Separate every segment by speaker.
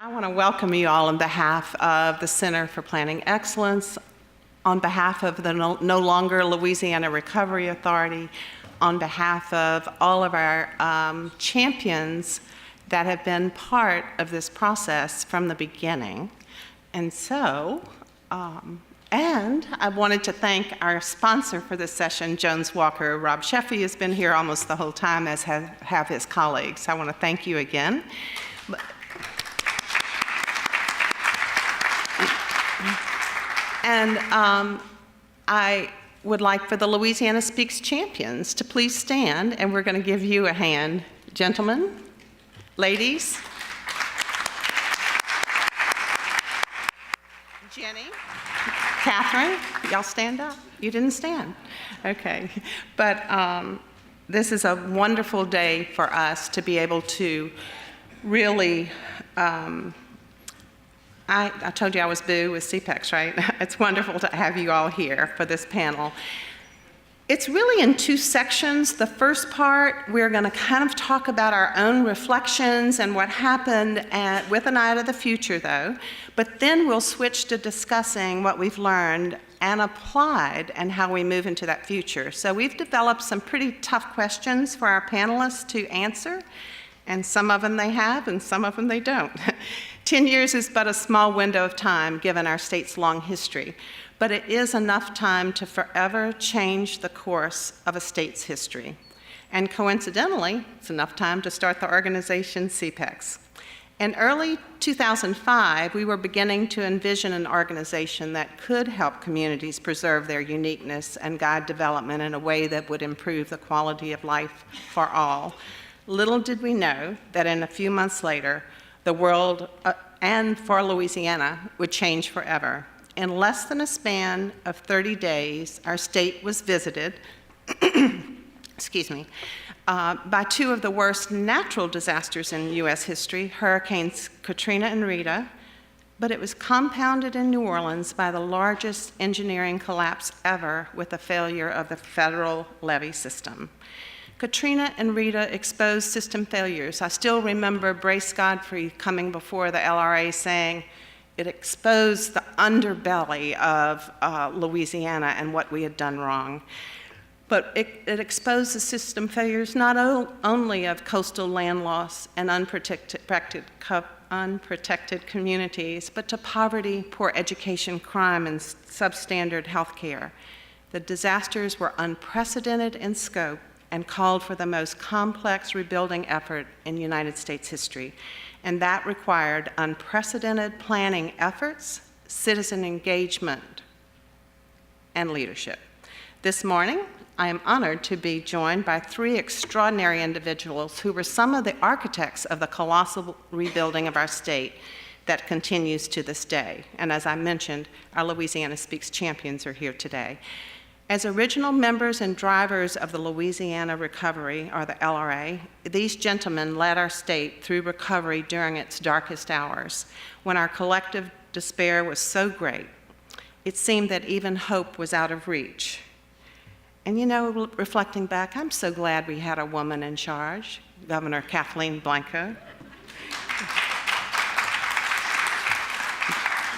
Speaker 1: I want to welcome you all on behalf of the Center for Planning Excellence, on behalf of the No Longer Louisiana Recovery Authority, on behalf of all of our champions that have been part of this process from the beginning. And so, and I wanted to thank our sponsor for this session, Jones Walker. Rob Sheffy has been here almost the whole time, as have his colleagues. I want to thank you again. And I would like for the Louisiana Speaks champions to please stand, and we're going to give you a hand. Gentlemen, ladies, Jenny, Catherine, y'all stand up. You didn't stand. Okay. But this is a wonderful day for us to be able to really I told you I was Boo with CPEX, right? It's wonderful to have you all here for this panel. It's really in two sections. The first part, we're going to kind of talk about our own reflections and what happened with an eye to the future, though. But then we'll switch to discussing what we've learned and applied and how we move into that future. So we've developed some pretty tough questions for our panelists to answer. And some of them they have, and some of them they don't. 10 years is but a small window of time given our state's long history, but it is enough time to forever change the course of a state's history. And coincidentally, it's enough time to start the organization CPEX. In early 2005, we were beginning to envision an organization that could help communities preserve their uniqueness and guide development in a way that would improve the quality of life for all. Little did we know that in a few months later, the world and for Louisiana would change forever. In less than a span of 30 days, our state was visited, excuse me, by two of the worst natural disasters in U.S. history, Hurricanes Katrina and Rita, but it was compounded in New Orleans by the largest engineering collapse ever with the failure of the federal levee system. Katrina and Rita exposed system failures. I still remember Brace Godfrey coming before the LRA saying it exposed the underbelly of Louisiana and what we had done wrong. But it exposed the system failures not only of coastal land loss and unprotected communities, but to poverty, poor education, crime, and substandard health care. The disasters were unprecedented in scope and called for the most complex rebuilding effort in United States history. And that required unprecedented planning efforts, citizen engagement, and leadership. This morning, I am honored to be joined by three extraordinary individuals who were some of the architects of the colossal rebuilding of our state that continues to this day. And as I mentioned, our Louisiana Speaks champions are here today. As original members and drivers of the Louisiana Recovery, or the LRA, these gentlemen led our state through recovery during its darkest hours, when our collective despair was so great, it seemed that even hope was out of reach. And you know, reflecting back, I'm so glad we had a woman in charge, Governor Kathleen Blanco.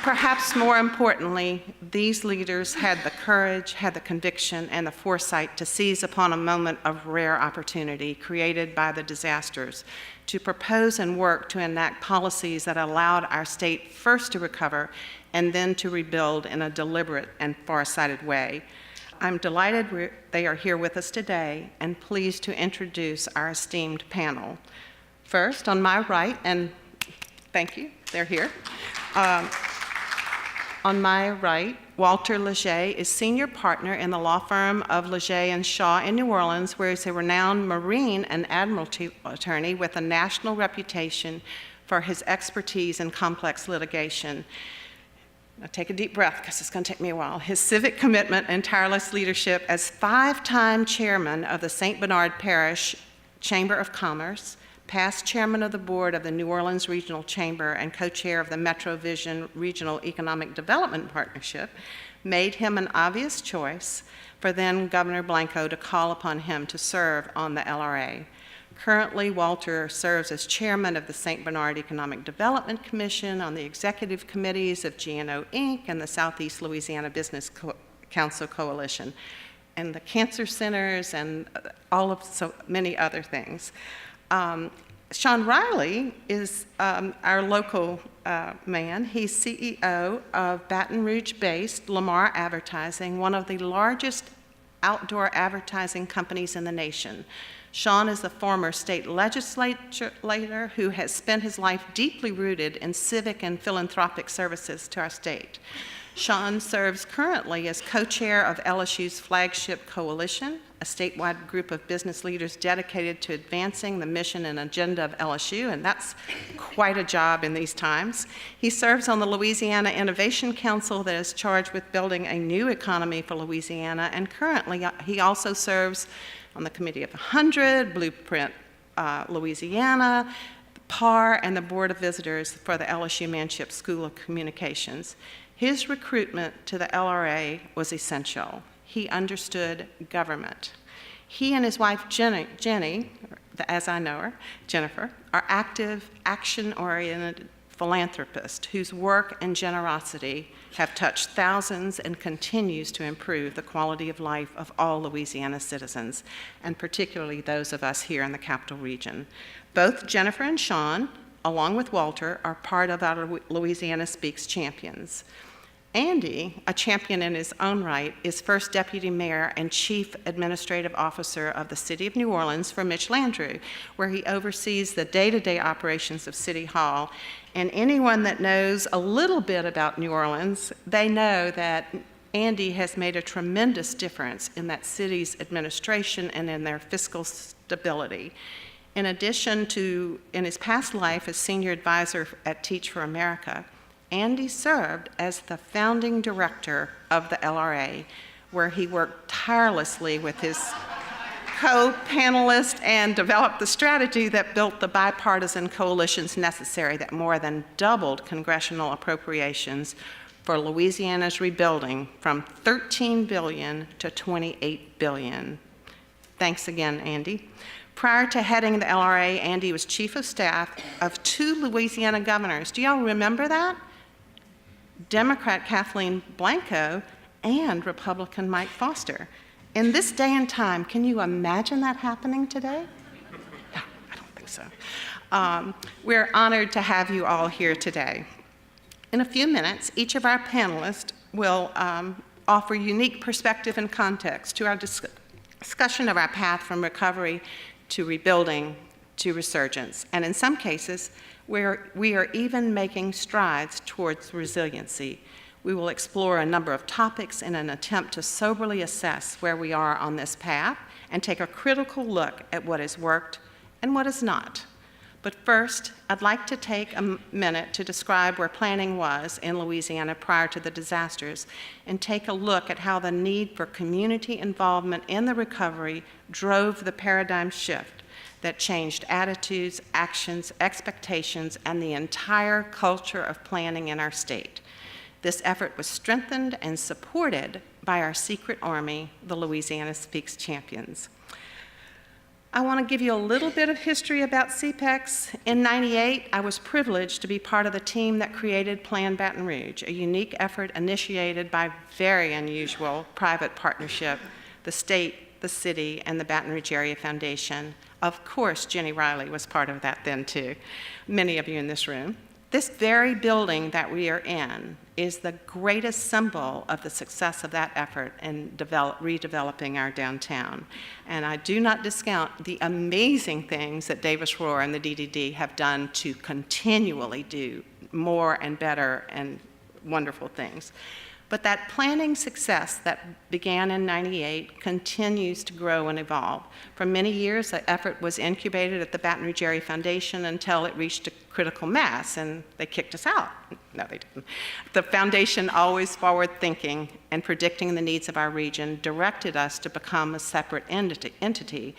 Speaker 1: Perhaps more importantly, these leaders had the courage, had the conviction, and the foresight to seize upon a moment of rare opportunity created by the disasters to propose and work to enact policies that allowed our state first to recover and then to rebuild in a deliberate and farsighted way. I'm delighted they are here with us today and pleased to introduce our esteemed panel. First, on my right, and thank you, they're here. On my right, Walter Leger is senior partner in the law firm of Leger & Shaw in New Orleans, where he's a renowned marine and admiralty attorney with a national reputation for his expertise in complex litigation. Now take a deep breath, because it's going to take me a while. His civic commitment and tireless leadership as 5-time chairman of the St. Bernard Parish Chamber of Commerce, past chairman of the board of the New Orleans Regional Chamber and co-chair of the Metro Vision Regional Economic Development Partnership, made him an obvious choice for then Governor Blanco to call upon him to serve on the LRA. Currently, Walter serves as chairman of the St. Bernard Economic Development Commission, on the executive committees of GNO Inc. and the Southeast Louisiana Business Council Coalition, and the cancer centers, and all of so many other things. Sean Riley is our local man. He's CEO of Baton Rouge-based Lamar Advertising, one of the largest outdoor advertising companies in the nation. Sean is a former state legislator who has spent his life deeply rooted in civic and philanthropic services to our state. Sean serves currently as co-chair of LSU's flagship coalition, a statewide group of business leaders dedicated to advancing the mission and agenda of LSU, and that's quite a job in these times. He serves on the Louisiana Innovation Council that is charged with building a new economy for Louisiana, and currently he also serves on the Committee of 100, Blueprint Louisiana, PAR, and the Board of Visitors for the LSU Manship School of Communications. His recruitment to the LRA was essential. He understood government. He and his wife, Jenny, as I know her, Jennifer, are active, action-oriented philanthropists whose work and generosity have touched thousands and continues to improve the quality of life of all Louisiana citizens, and particularly those of us here in the Capital Region. Both Jennifer and Sean, along with Walter, are part of our Louisiana Speaks champions. Andy, a champion in his own right, is first deputy mayor and chief administrative officer of the city of New Orleans for Mitch Landrieu, where he oversees the day-to-day operations of City Hall. And anyone that knows a little bit about New Orleans, they know that Andy has made a tremendous difference in that city's administration and in their fiscal stability. In addition to, in his past life as senior advisor at Teach for America, Andy served as the founding director of the LRA, where he worked tirelessly with his co-panelists and developed the strategy that built the bipartisan coalitions necessary that more than doubled congressional appropriations for Louisiana's rebuilding from $13 billion to $28 billion. Thanks again, Andy. Prior to heading the LRA, Andy was chief of staff of 2 Louisiana governors. Do y'all remember that? Democrat Kathleen Blanco and Republican Mike Foster. In this day and time, can you imagine that happening today? No, I don't think so. We're honored to have you all here today. In a few minutes, each of our panelists will offer unique perspective and context to our discussion of our path from recovery to rebuilding to resurgence. And in some cases, we are even making strides towards resiliency. We will explore a number of topics in an attempt to soberly assess where we are on this path and take a critical look at what has worked and what has not. But first, I'd like to take a minute to describe where planning was in Louisiana prior to the disasters and take a look at how the need for community involvement in the recovery drove the paradigm shift that changed attitudes, actions, expectations, and the entire culture of planning in our state. This effort was strengthened and supported by our secret army, the Louisiana Speaks champions. I want to give you a little bit of history about CPEX. In '98, I was privileged to be part of the team that created Plan Baton Rouge, a unique effort initiated by very unusual private partnership, the state, the city, and the Baton Rouge Area Foundation. Of course, Jenny Riley was part of that then too, many of you in this room. This very building that we are in is the greatest symbol of the success of that effort in redeveloping our downtown. And I do not discount the amazing things that Davis Rohr and the DDD have done to continually do more and better and wonderful things. But that planning success that began in '98 continues to grow and evolve. For many years, the effort was incubated at the Baton Rouge Area Foundation until it reached a critical mass, and they kicked us out. No, they didn't. The foundation, always forward-thinking and predicting the needs of our region, directed us to become a separate entity.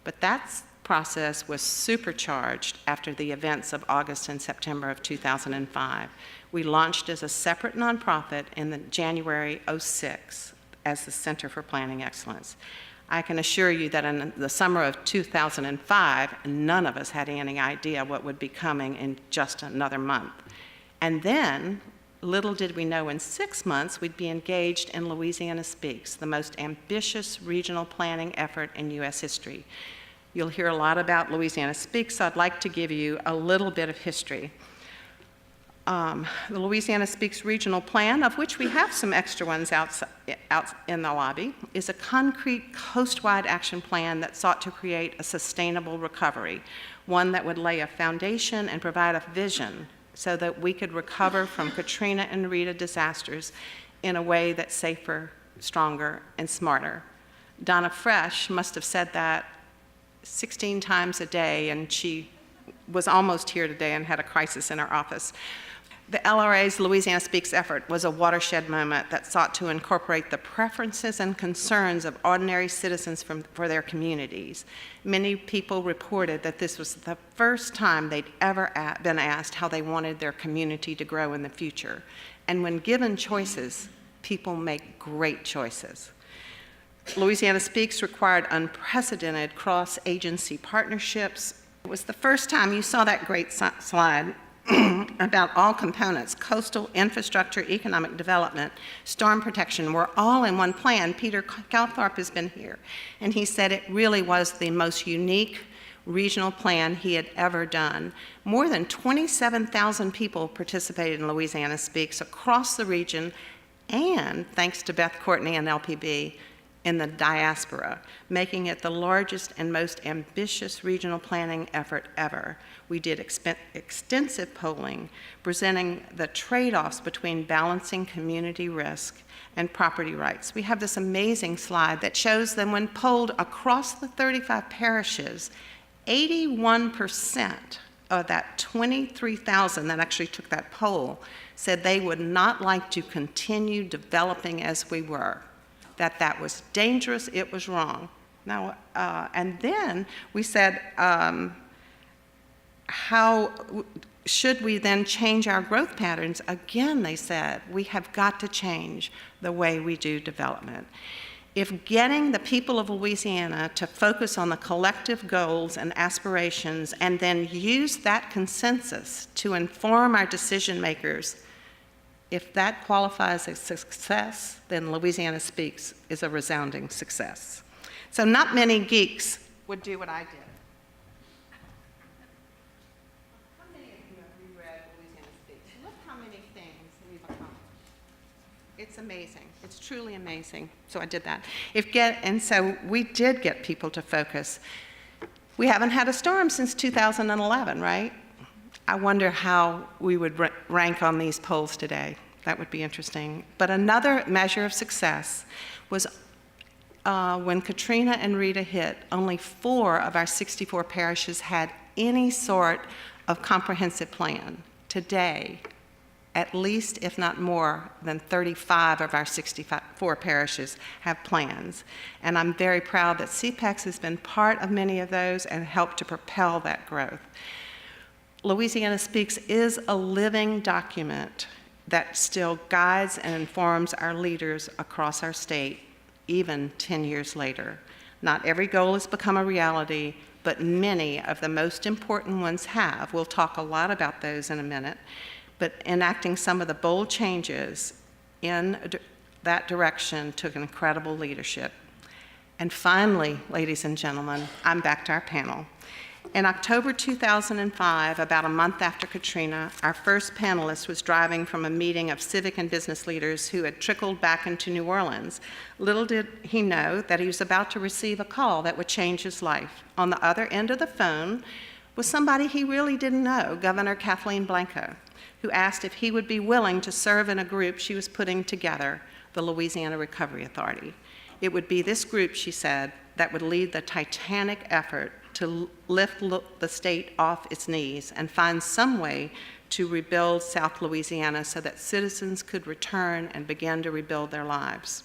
Speaker 1: But that process was supercharged after the events of August and September of 2005. We launched as a separate nonprofit in January '06 as the Center for Planning Excellence. I can assure you that in the summer of 2005, none of us had any idea what would be coming in just another month. And then, little did we know, in 6 months, we'd be engaged in Louisiana Speaks, the most ambitious regional planning effort in U.S. history. You'll hear a lot about Louisiana Speaks, so I'd like to give you a little bit of history. The Louisiana Speaks Regional Plan, of which we have some extra ones out in the lobby, is a concrete coast-wide action plan that sought to create a sustainable recovery, one that would lay a foundation and provide a vision so that we could recover from Katrina and Rita disasters in a way that's safer, stronger, and smarter. Donna Fresh must have said that 16 times a day, and she was almost here today and had a crisis in her office. The LRA's Louisiana Speaks effort was a watershed moment that sought to incorporate the preferences and concerns of ordinary citizens for their communities. Many people reported that this was the first time they'd ever been asked how they wanted their community to grow in the future. And when given choices, people make great choices. Louisiana Speaks required unprecedented cross-agency partnerships. It was the first time you saw that great slide about all components: coastal infrastructure, economic development, storm protection, were all in one plan. Peter Calthorpe has been here, and he said it really was the most unique regional plan he had ever done. More than 27,000 people participated in Louisiana Speaks across the region, and thanks to Beth Courtney and LPB, in the diaspora, making it the largest and most ambitious regional planning effort ever. We did extensive polling, presenting the trade-offs between balancing community risk and property rights. We have this amazing slide that shows that when polled across the 35 parishes, 81% of that 23,000 that actually took that poll said they would not like to continue developing as we were, that was dangerous, it was wrong. Now, and then we said, how should we then change our growth patterns? Again, they said, we have got to change the way we do development. If getting the people of Louisiana to focus on the collective goals and aspirations and then use that consensus to inform our decision makers, if that qualifies as success, then Louisiana Speaks is a resounding success. So not many geeks would do what I did. How many of you have reread Louisiana Speaks? Look how many things we've accomplished. It's amazing. It's truly amazing. So I did that. And so we did get people to focus. We haven't had a storm since 2011, right? I wonder how we would rank on these polls today. That would be interesting. But another measure of success was when Katrina and Rita hit, only 4 of our 64 parishes had any sort of comprehensive plan. Today, at least, if not more than 35 of our 64 parishes have plans. And I'm very proud that CPACS has been part of many of those and helped to propel that growth. Louisiana Speaks is a living document that still guides and informs our leaders across our state, even 10 years later. Not every goal has become a reality, but many of the most important ones have. We'll talk a lot about those in a minute, but enacting some of the bold changes in that direction took incredible leadership. And finally, ladies and gentlemen, I'm back to our panel. In October 2005, about a month after Katrina, our first panelist was driving from a meeting of civic and business leaders who had trickled back into New Orleans. Little did he know that he was about to receive a call that would change his life. On the other end of the phone was somebody he really didn't know, Governor Kathleen Blanco, who asked if he would be willing to serve in a group she was putting together, the Louisiana Recovery Authority. It would be this group, she said, that would lead the titanic effort to lift the state off its knees and find some way to rebuild South Louisiana so that citizens could return and begin to rebuild their lives.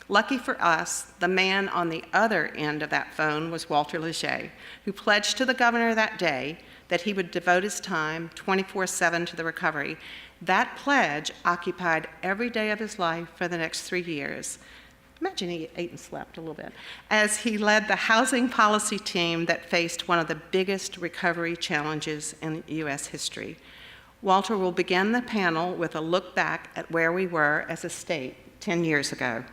Speaker 1: Lucky for us, the man on the other end of that phone was Walter Leger, who pledged to the governor that day that he would devote his time 24/7 to the recovery. That pledge occupied every day of his life for the next 3 years. Imagine he ate and slept a little bit, as he led the housing policy team that faced one of the biggest recovery challenges in U.S. history. Walter will begin the panel with a look back at where we were as a state 10 years ago.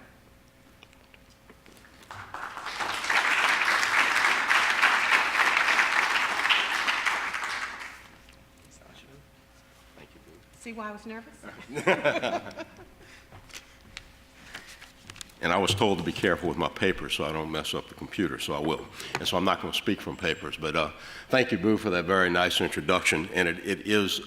Speaker 1: See why I was nervous?
Speaker 2: And I was told to be careful with my papers so I don't mess up the computer, so I will. And so I'm not going to speak from papers. But thank you, Boo, for that very nice introduction. And it is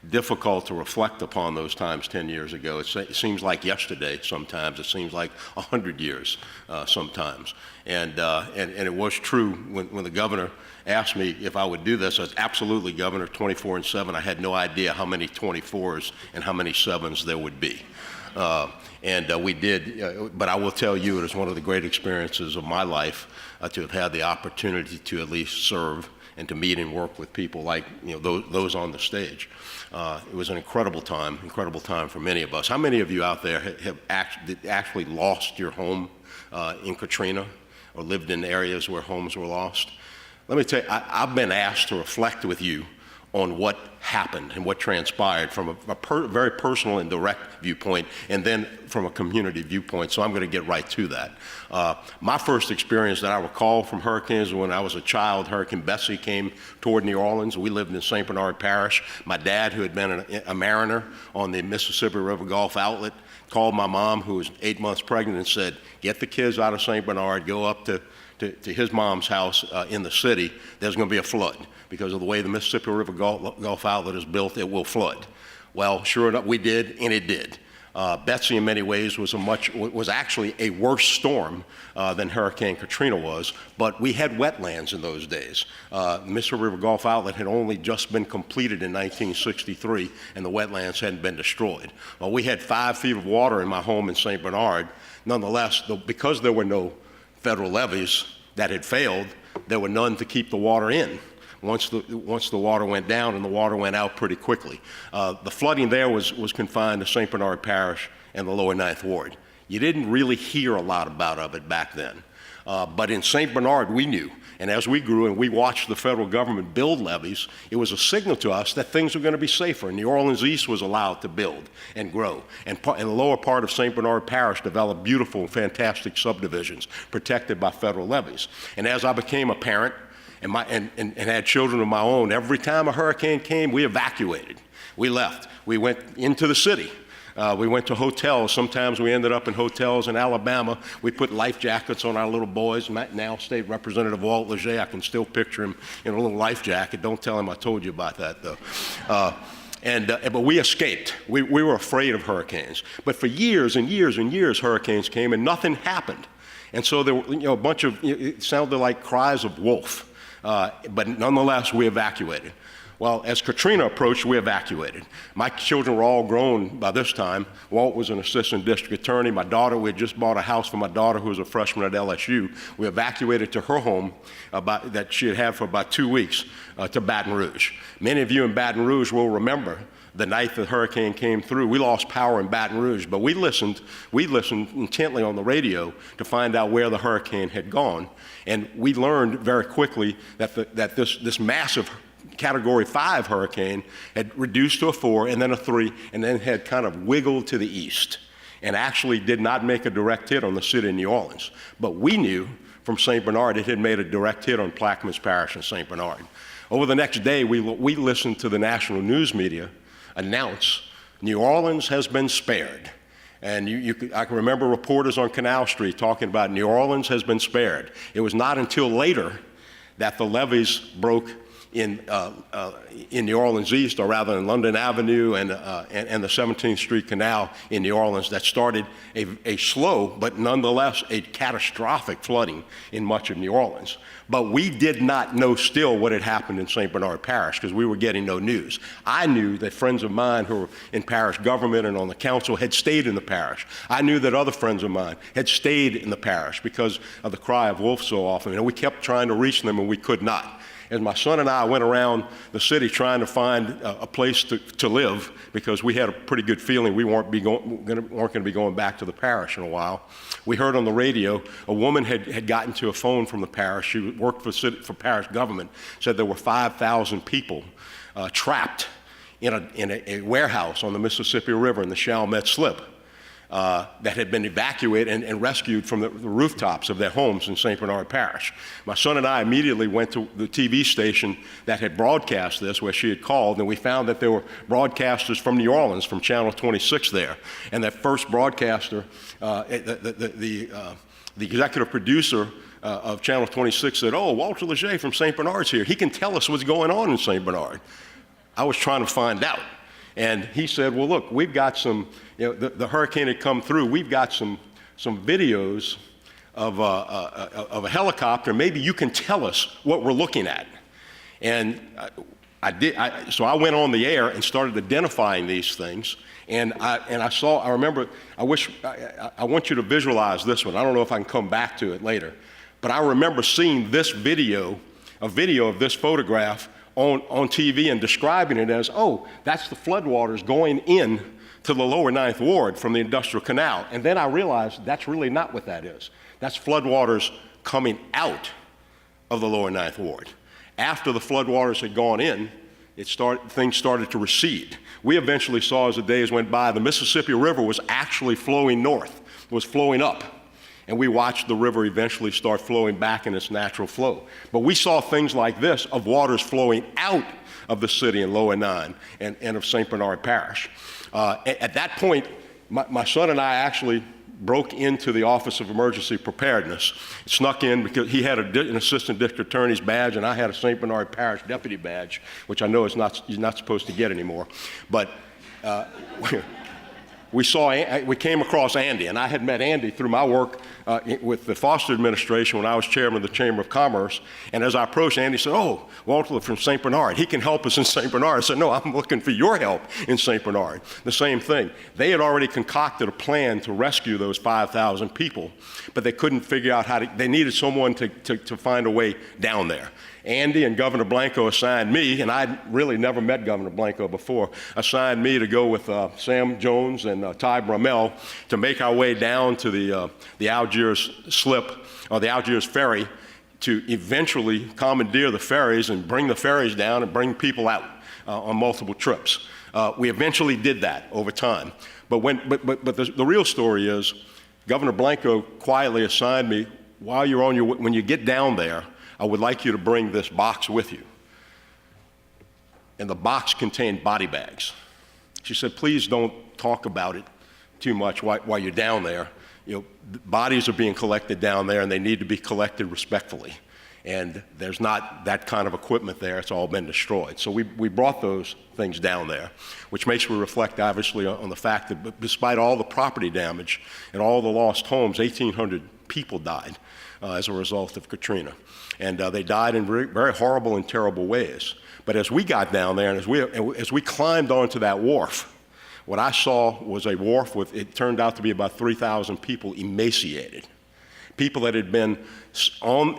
Speaker 2: difficult to reflect upon those times 10 years ago. It seems like yesterday sometimes. It seems like 100 years sometimes. And it was true when the governor asked me if I would do this. I was absolutely, Governor, 24 and 7. I had no idea how many 24s and how many 7s there would be. We did, but I will tell you, it is one of the great experiences of my life to have had the opportunity to at least serve and to meet and work with people like those on the stage. It was an incredible time for many of us. How many of you out there have actually lost your home in Katrina or lived in areas where homes were lost? Let me tell you, I've been asked to reflect with you on what happened and what transpired from a very personal and direct viewpoint, and then from a community viewpoint, so I'm going to get right to that. My first experience that I recall from hurricanes when I was a child, Hurricane Bessie came toward New Orleans. We lived in St. Bernard Parish. My dad, who had been a mariner on the Mississippi River Gulf outlet, called my mom, who was 8 months pregnant, and said, get the kids out of St. Bernard, go up to his mom's house in the city. There's going to be a flood. Because of the way the Mississippi River Gulf outlet is built, it will flood. Well, sure enough, we did, and it did. Betsy, in many ways, was actually a worse storm than Hurricane Katrina was, but we had wetlands in those days. The Mississippi River Gulf outlet had only just been completed in 1963, and the wetlands hadn't been destroyed. Well, we had 5 feet of water in my home in St. Bernard. Nonetheless, because there were no federal levees that had failed, there were none to keep the water in. Once the water went down, and the water went out pretty quickly. The flooding there was confined to St. Bernard Parish and the lower Ninth Ward. You didn't really hear a lot of it back then. But in St. Bernard, we knew. And as we grew and we watched the federal government build levees, it was a signal to us that things were going to be safer. New Orleans East was allowed to build and grow. And the lower part of St. Bernard Parish developed beautiful, fantastic subdivisions protected by federal levees. And as I became a parent, and had children of my own, every time a hurricane came, we evacuated. We left. We went into the city. We went to hotels. Sometimes we ended up in hotels in Alabama. We put life jackets on our little boys. Now State Representative Walt Leger, I can still picture him in a little life jacket. Don't tell him I told you about that, though. But we escaped. We were afraid of hurricanes. But for years and years and years, hurricanes came and nothing happened. And so there were a bunch of, it sounded like cries of wolf. But nonetheless, we evacuated. Well, as Katrina approached, we evacuated. My children were all grown by this time. Walt was an assistant district attorney. My daughter, we had just bought a house for my daughter who was a freshman at LSU. We evacuated to her home that she had had for about 2 weeks to Baton Rouge. Many of you in Baton Rouge will remember the night the hurricane came through. We lost power in Baton Rouge, but we listened intently on the radio to find out where the hurricane had gone. And we learned very quickly that this massive Category 5 hurricane had reduced to a 4 and then a 3 and then had kind of wiggled to the east and actually did not make a direct hit on the city of New Orleans. But we knew from St. Bernard it had made a direct hit on Plaquemines Parish and St. Bernard. Over the next day, we listened to the national news media announce New Orleans has been spared. And I can remember reporters on Canal Street talking about New Orleans has been spared. It was not until later that the levees broke in New Orleans East, or rather in London Avenue and the 17th Street Canal in New Orleans, that started a slow but nonetheless a catastrophic flooding in much of New Orleans. But we did not know still what had happened in St. Bernard Parish because we were getting no news. I knew that friends of mine who were in parish government and on the council had stayed in the parish. I knew that other friends of mine had stayed in the parish because of the cry of wolf so often. And we kept trying to reach them and we could not. as my son and I went around the city trying to find a place to live, because we had a pretty good feeling we weren't going to be going back to the parish in a while, we heard on the radio a woman had gotten to a phone from the parish. She worked for parish government, said there were 5,000 people trapped in a warehouse on the Mississippi River in the Chalmette Slip that had been evacuated and rescued from the rooftops of their homes in St. Bernard Parish. My son and I immediately went to the TV station that had broadcast this, where she had called, and we found that there were broadcasters from New Orleans, from Channel 26 there. And that first broadcaster, the executive producer of Channel 26 said, "Oh, Walter Leger from St. Bernard's here. He can tell us what's going on in St. Bernard." I was trying to find out. And he said, "Well, look, we've got some, the hurricane had come through. We've got some videos of a helicopter. Maybe you can tell us what we're looking at." And so I went on the air and started identifying these things. And I remember, I want you to visualize this one. I don't know if I can come back to it later. But I remember seeing this video, a video of this photograph on TV, and describing it as, "Oh, that's the floodwaters going in to the lower Ninth Ward from the Industrial Canal." And then I realized that's really not what that is. That's floodwaters coming out of the lower Ninth Ward. After the floodwaters had gone in, things started to recede. We eventually saw, as the days went by, the Mississippi River was actually flowing north, was flowing up. And we watched the river eventually start flowing back in its natural flow. But we saw things like this, of waters flowing out of the city in Lower Nine and of St. Bernard Parish. At that point, my son and I actually broke into the Office of Emergency Preparedness, snuck in because he had an assistant district attorney's badge, and I had a St. Bernard Parish deputy badge, which I know he's not supposed to get anymore. But we came across Andy, and I had met Andy through my work with the Foster administration when I was chairman of the Chamber of Commerce. And as I approached, Andy said, "Oh, Walter from St. Bernard, he can help us in St. Bernard." I said, "No, I'm looking for your help in St. Bernard." The same thing. They had already concocted a plan to rescue those 5,000 people, but they couldn't figure out they needed someone to find a way down there. Andy and Governor Blanco assigned me, and I'd really never met Governor Blanco before, assigned me to go with Sam Jones and Ty Brummel to make our way down to the Algiers Slip, or the Algiers Ferry, to eventually commandeer the ferries and bring the ferries down and bring people out on multiple trips. We eventually did that over time. But the real story is, Governor Blanco quietly assigned me, when you get down there, I would like you to bring this box with you. And the box contained body bags. She said, "Please don't talk about it too much while you're down there. Bodies are being collected down there, and they need to be collected respectfully. And there's not that kind of equipment there. It's all been destroyed." So we brought those things down there, which makes me reflect, obviously, on the fact that despite all the property damage and all the lost homes, 1,800 people died as a result of Katrina. And they died in very, very horrible and terrible ways. But as we got down there, and as we climbed onto that wharf, what I saw was a wharf with, it turned out to be about 3,000 people emaciated. People that had been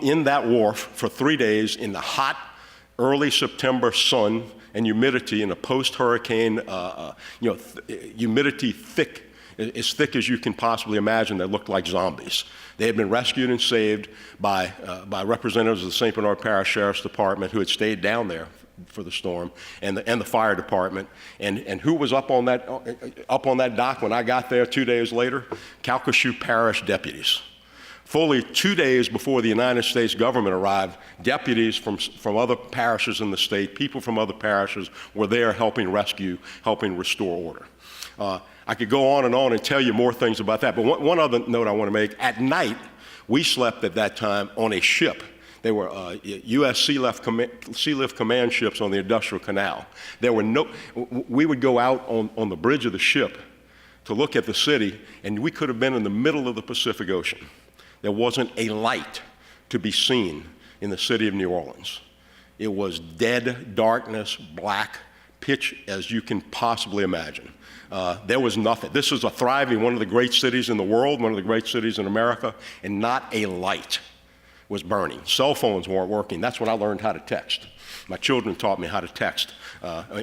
Speaker 2: in that wharf for 3 days in the hot, early September sun and humidity in a post-hurricane, humidity thick, as thick as you can possibly imagine, that looked like zombies. They had been rescued and saved by representatives of the St. Bernard Parish Sheriff's Department, who had stayed down there for the storm, and the fire department. And who was up on that dock when I got there 2 days later? Calcasieu Parish deputies. Fully 2 days before the United States government arrived, deputies from other parishes in the state, people from other parishes, were there helping rescue, helping restore order. I could go on and tell you more things about that, but one other note I want to make. At night, we slept at that time on a ship. They were U.S. Sea Lift Command ships on the Industrial Canal. We would go out on the bridge of the ship to look at the city, and we could have been in the middle of the Pacific Ocean. There wasn't a light to be seen in the city of New Orleans. It was dead darkness, black, pitch as you can possibly imagine. There was nothing. This is a thriving, one of the great cities in the world, one of the great cities in America, and not a light was burning. Cell phones weren't working. That's when I learned how to text. My children taught me how to text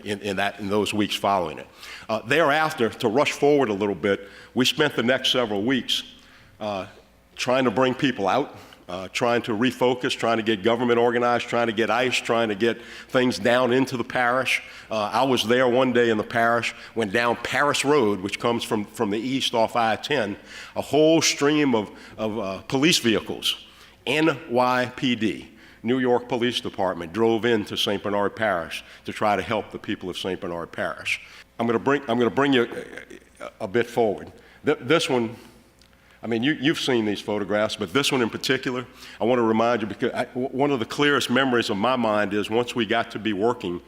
Speaker 2: in those weeks following it. Thereafter, to rush forward a little bit, we spent the next several weeks trying to bring people out, trying to refocus, trying to get government organized, trying to get ICE, trying to get things down into the parish. I was there one day in the parish, went down Paris Road, which comes from the east off I-10, a whole stream of police vehicles, NYPD, New York Police Department, drove into St. Bernard Parish to try to help the people of St. Bernard Parish. I'm going to bring you a bit forward. This one, I mean, you've seen these photographs, but this one in particular, I want to remind you, because one of the clearest memories of my mind is once we got to be working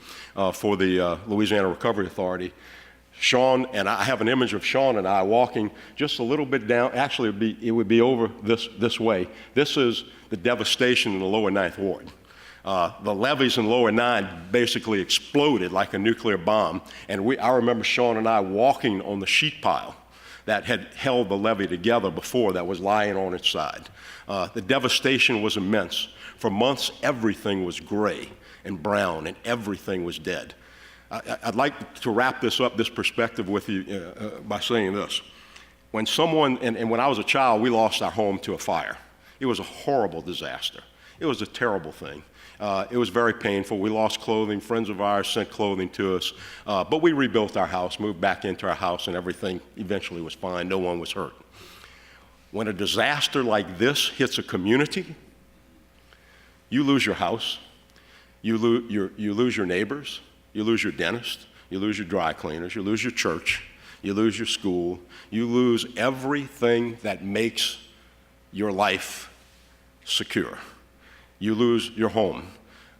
Speaker 2: for the Louisiana Recovery Authority, Sean and I have an image of Sean and I walking just a little bit down. Actually, it would be over this way. This is the devastation in the lower Ninth Ward. The levees in lower 9 basically exploded like a nuclear bomb, and I remember Sean and I walking on the sheet pile that had held the levee together before, that was lying on its side. The devastation was immense. For months, everything was gray and brown, and everything was dead. I'd like to wrap this perspective with you by saying this. When someone, and when I was a child, we lost our home to a fire. It was a horrible disaster. It was a terrible thing. It was very painful. We lost clothing. Friends of ours sent clothing to us. But we rebuilt our house, moved back into our house, and everything eventually was fine. No one was hurt. When a disaster like this hits a community, you lose your house, you lose your neighbors, you lose your dentist, you lose your dry cleaners, you lose your church, you lose your school, you lose everything that makes your life secure. You lose your home.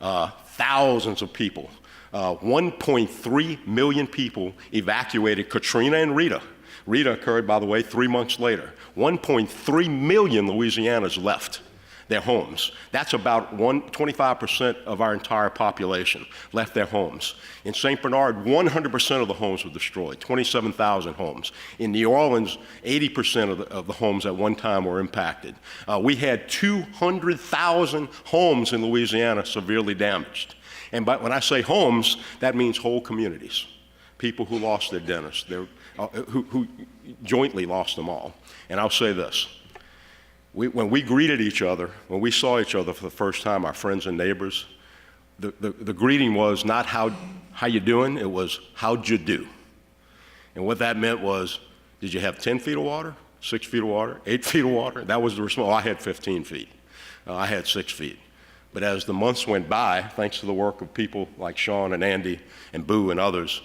Speaker 2: Thousands of people, 1.3 million people evacuated Katrina and Rita. Rita occurred, by the way, 3 months later. 1.3 million Louisianans left their homes. That's about 25% of our entire population left their homes. In St. Bernard, 100% of the homes were destroyed, 27,000 homes. In New Orleans, 80% of the homes at one time were impacted. We had 200,000 homes in Louisiana severely damaged. And when I say homes, that means whole communities. People who lost their dentists, who jointly lost them all. And I'll say this. When we greeted each other, when we saw each other for the first time, our friends and neighbors, the greeting was not how you doing, it was how'd you do. And what that meant was, did you have 10 feet of water, 6 feet of water, 8 feet of water? That was the response. I had 15 feet. I had 6 feet. But as the months went by, thanks to the work of people like Sean and Andy and Boo and others,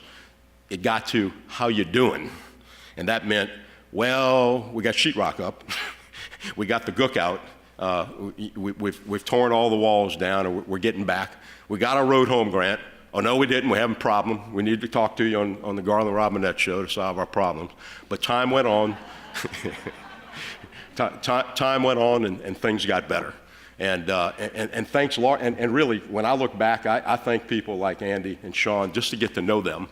Speaker 2: it got to how you doing. And that meant, well, we got sheetrock up. We got the gook out. We've torn all the walls down, and we're getting back. We got our road home grant. Oh, no, we didn't. We're having a problem. We need to talk to you on the Garland Robinette show to solve our problems. But time went on. Time went on, and things got better. And thanks, Lord. And really, when I look back, I thank people like Andy and Sean just to get to know them.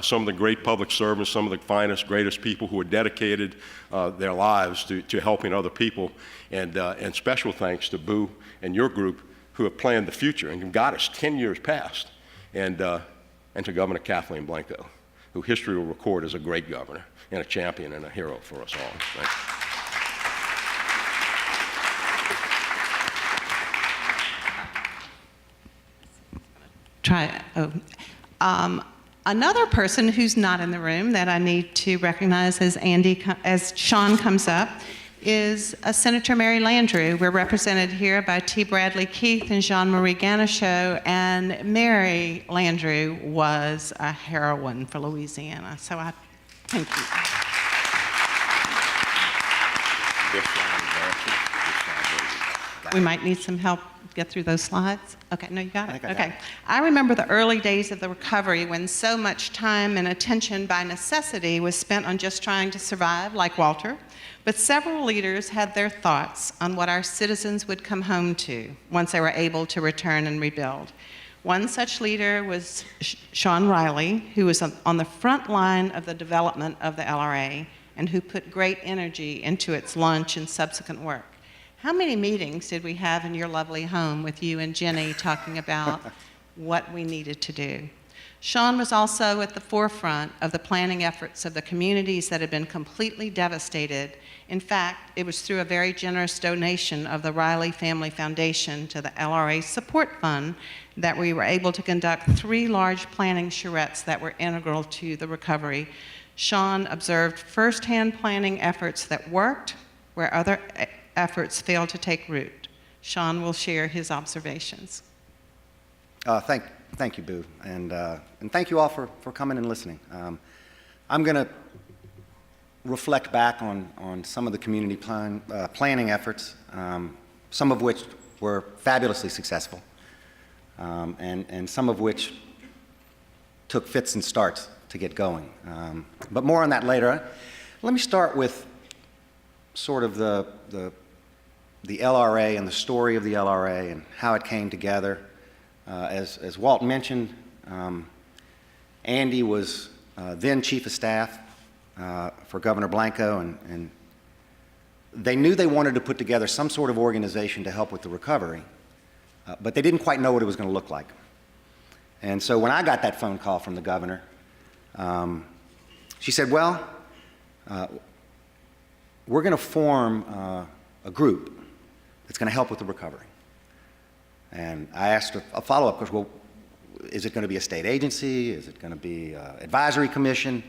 Speaker 2: Some of the great public servants, some of the finest, greatest people who are dedicated their lives to helping other people. And special thanks to Boo and your group who have planned the future and got us 10 years past. And to Governor Kathleen Blanco, who history will record as a great governor and a champion and a hero for us all. Thanks.
Speaker 1: Another person who's not in the room that I need to recognize as Sean comes up is Senator Mary Landrieu. We're represented here by T. Bradley Keith and Jean-Marie Ganichot, and Mary Landrieu was a heroine for Louisiana. So I thank you. We might need some help get through those slides. Okay, no, you got it. Okay. I remember the early days of the recovery when so much time and attention by necessity was spent on just trying to survive, like Walter. But several leaders had their thoughts on what our citizens would come home to once they were able to return and rebuild. One such leader was Sean Riley, who was on the front line of the development of the LRA and who put great energy into its launch and subsequent work. How many meetings did we have in your lovely home with you and Jenny talking about what we needed to do? Sean was also at the forefront of the planning efforts of the communities that had been completely devastated. In fact, it was through a very generous donation of the Riley Family Foundation to the LRA Support Fund that we were able to conduct 3 large planning charrettes that were integral to the recovery. Sean observed firsthand planning efforts that worked where other efforts failed to take root. Sean will share his observations.
Speaker 3: Thank you, Boo, and thank you all for coming and listening. I'm going to reflect back on some of the community planning efforts, some of which were fabulously successful, and some of which took fits and starts to get going. But more on that later. Let me start with sort of the LRA and the story of the LRA and how it came together. As Walt mentioned, Andy was then Chief of Staff for Governor Blanco, and they knew they wanted to put together some sort of organization to help with the recovery, but they didn't quite know what it was going to look like. And so when I got that phone call from the governor, she said, well, we're going to form a group that's going to help with the recovery. And I asked a follow-up question, well, is it going to be a state agency? Is it going to be an advisory commission?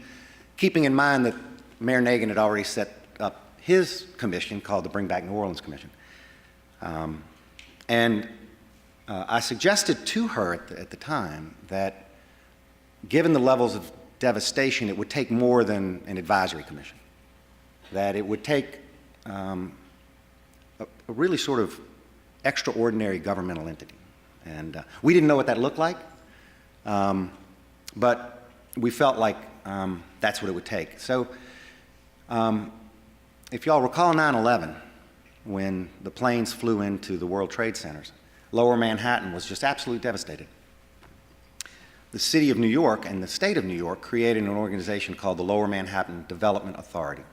Speaker 3: Keeping in mind that Mayor Nagin had already set up his commission called the Bring Back New Orleans Commission. I suggested to her at the time that given the levels of devastation, it would take more than an advisory commission, that it would take a really sort of extraordinary governmental entity. And we didn't know what that looked like, but we felt like that's what it would take. So if y'all recall 9/11, when the planes flew into the World Trade Centers, Lower Manhattan was just absolutely devastated. The city of New York and the state of New York created an organization called the Lower Manhattan Development Authority.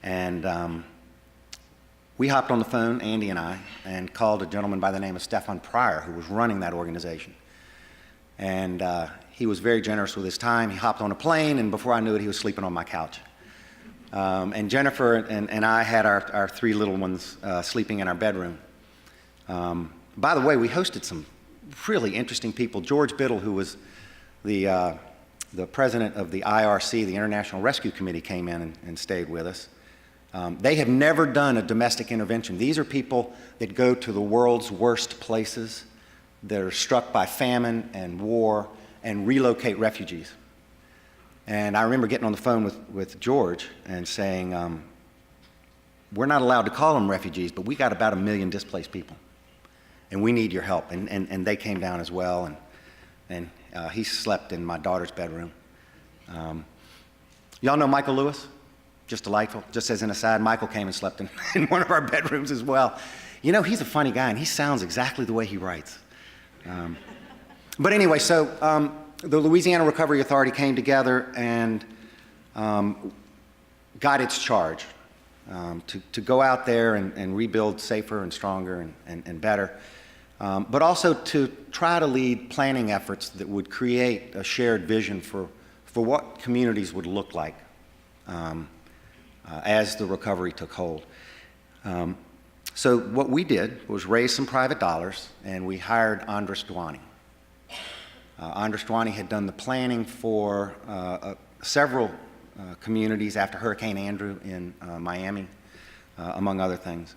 Speaker 3: And we hopped on the phone, Andy and I, and called a gentleman by the name of Stefan Pryor, who was running that organization. And he was very generous with his time. He hopped on a plane, and before I knew it, he was sleeping on my couch. And Jennifer and I had our 3 little ones sleeping in our bedroom. By the way, we hosted some really interesting people. George Biddle, who was the president of the IRC, the International Rescue Committee, came in and stayed with us. They have never done a domestic intervention. These are people that go to the world's worst places, that are struck by famine and war, and relocate refugees. And I remember getting on the phone with George and saying, we're not allowed to call them refugees, but we got about 1 million displaced people, and we need your help. And they came down as well, and he slept in my daughter's bedroom. Y'all know Michael Lewis? Just delightful. Just as an aside, Michael came and slept in one of our bedrooms as well. You know, he's a funny guy, and he sounds exactly the way he writes. But anyway, so the Louisiana Recovery Authority came together and got its charge to go out there and rebuild safer and stronger and better, but also to try to lead planning efforts that would create a shared vision for what communities would look like as the recovery took hold. So what we did was raise some private dollars, and we hired Andres Duani. Andres Duani had done the planning for several communities after Hurricane Andrew in Miami, among other things.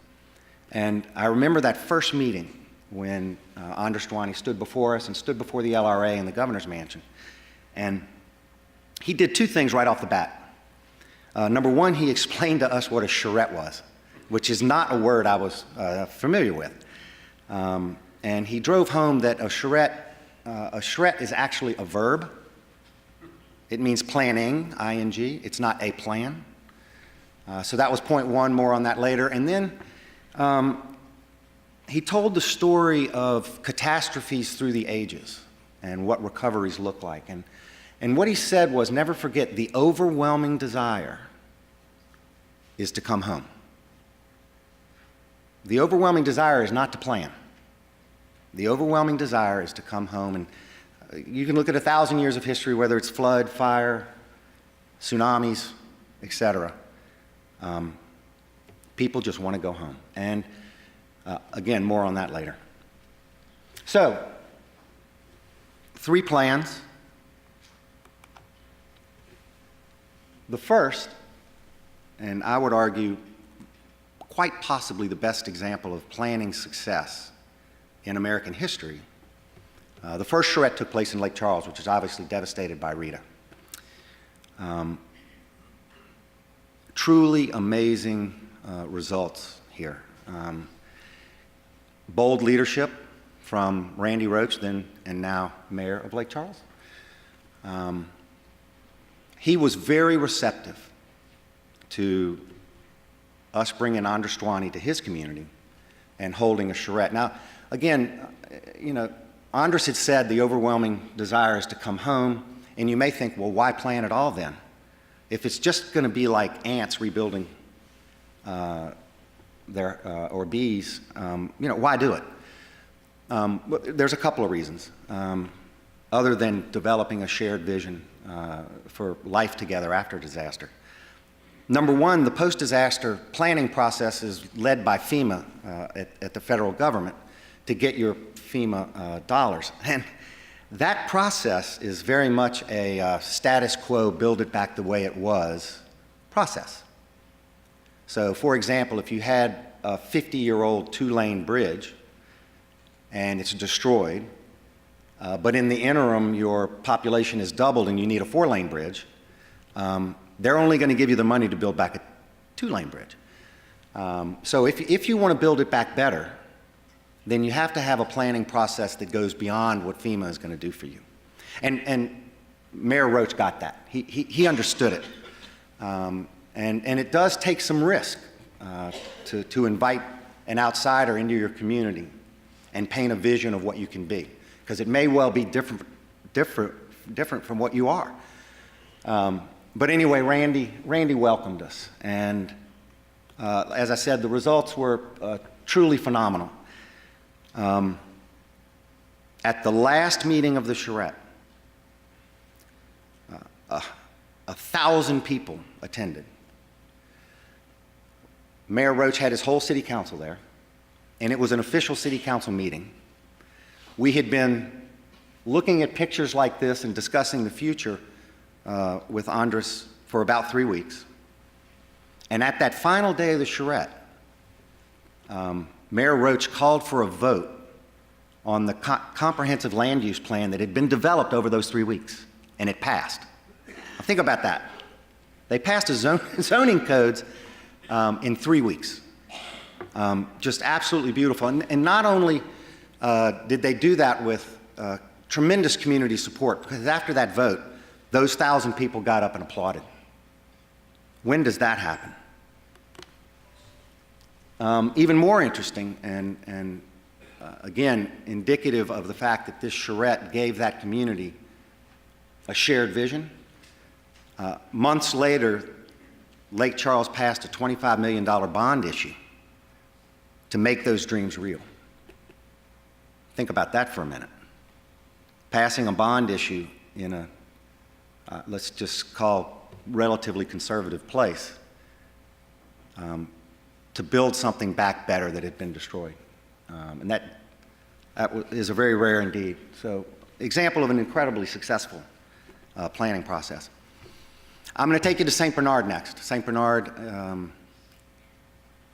Speaker 3: And I remember that first meeting when Andres Duani stood before us and stood before the LRA in the governor's mansion. And he did 2 things right off the bat. Number one, he explained to us what a charrette was, which is not a word I was familiar with. And he drove home that a charrette is actually a verb. It means planning, ing. It's not a plan. So that was point 1, more on that later. And then he told the story of catastrophes through the ages and what recoveries look like. And what he said was, never forget, the overwhelming desire is to come home. The overwhelming desire is not to plan. The overwhelming desire is to come home, and you can look at 1,000 years of history, whether it's flood, fire, tsunamis, etc. People just want to go home. And again, more on that later. So, 3 plans. The first, and I would argue quite possibly the best example of planning success in American history, the first charrette took place in Lake Charles, which is obviously devastated by Rita. Truly amazing results here. Bold leadership from Randy Roach, then and now mayor of Lake Charles. He was very receptive to us bringing Andres Dwani to his community and holding a charrette. Now, again, Andres had said the overwhelming desire is to come home, and you may think, well, why plan at all then? If it's just going to be like ants rebuilding or bees, why do it? There's a couple of reasons, other than developing a shared vision for life together after disaster. Number one, the post-disaster planning process is led by FEMA at the federal government to get your FEMA dollars. And that process is very much a status quo, build it back the way it was process. So, for example, if you had a 50-year-old 2-lane bridge and it's destroyed, but in the interim your population is doubled and you need a 4-lane bridge, they're only going to give you the money to build back a 2-lane bridge. So if you want to build it back better, then you have to have a planning process that goes beyond what FEMA is going to do for you. And Mayor Roach got that. He understood it. And it does take some risk to invite an outsider into your community and paint a vision of what you can be, because it may well be different from what you are. But anyway, Randy welcomed us, and as I said, the results were truly phenomenal. At the last meeting of the charrette, 1,000 people attended. Mayor Roach had his whole city council there, and it was an official city council meeting. We had been looking at pictures like this and discussing the future with Andres for about 3 weeks. And at that final day of the charrette, Mayor Roach called for a vote on the comprehensive land use plan that had been developed over those 3 weeks, and it passed. Now think about that. They passed a zoning codes in 3 weeks. Just absolutely beautiful. And not only did they do that with tremendous community support, because after that vote, those 1,000 people got up and applauded. When does that happen? Even more interesting, and again, indicative of the fact that this charrette gave that community a shared vision. Months later, Lake Charles passed a $25 million bond issue to make those dreams real. Think about that for a minute. Passing a bond issue in a, let's just call, relatively conservative place, to build something back better that had been destroyed. And that is a very rare indeed. So, example of an incredibly successful planning process. I'm going to take you to St. Bernard next. St. Bernard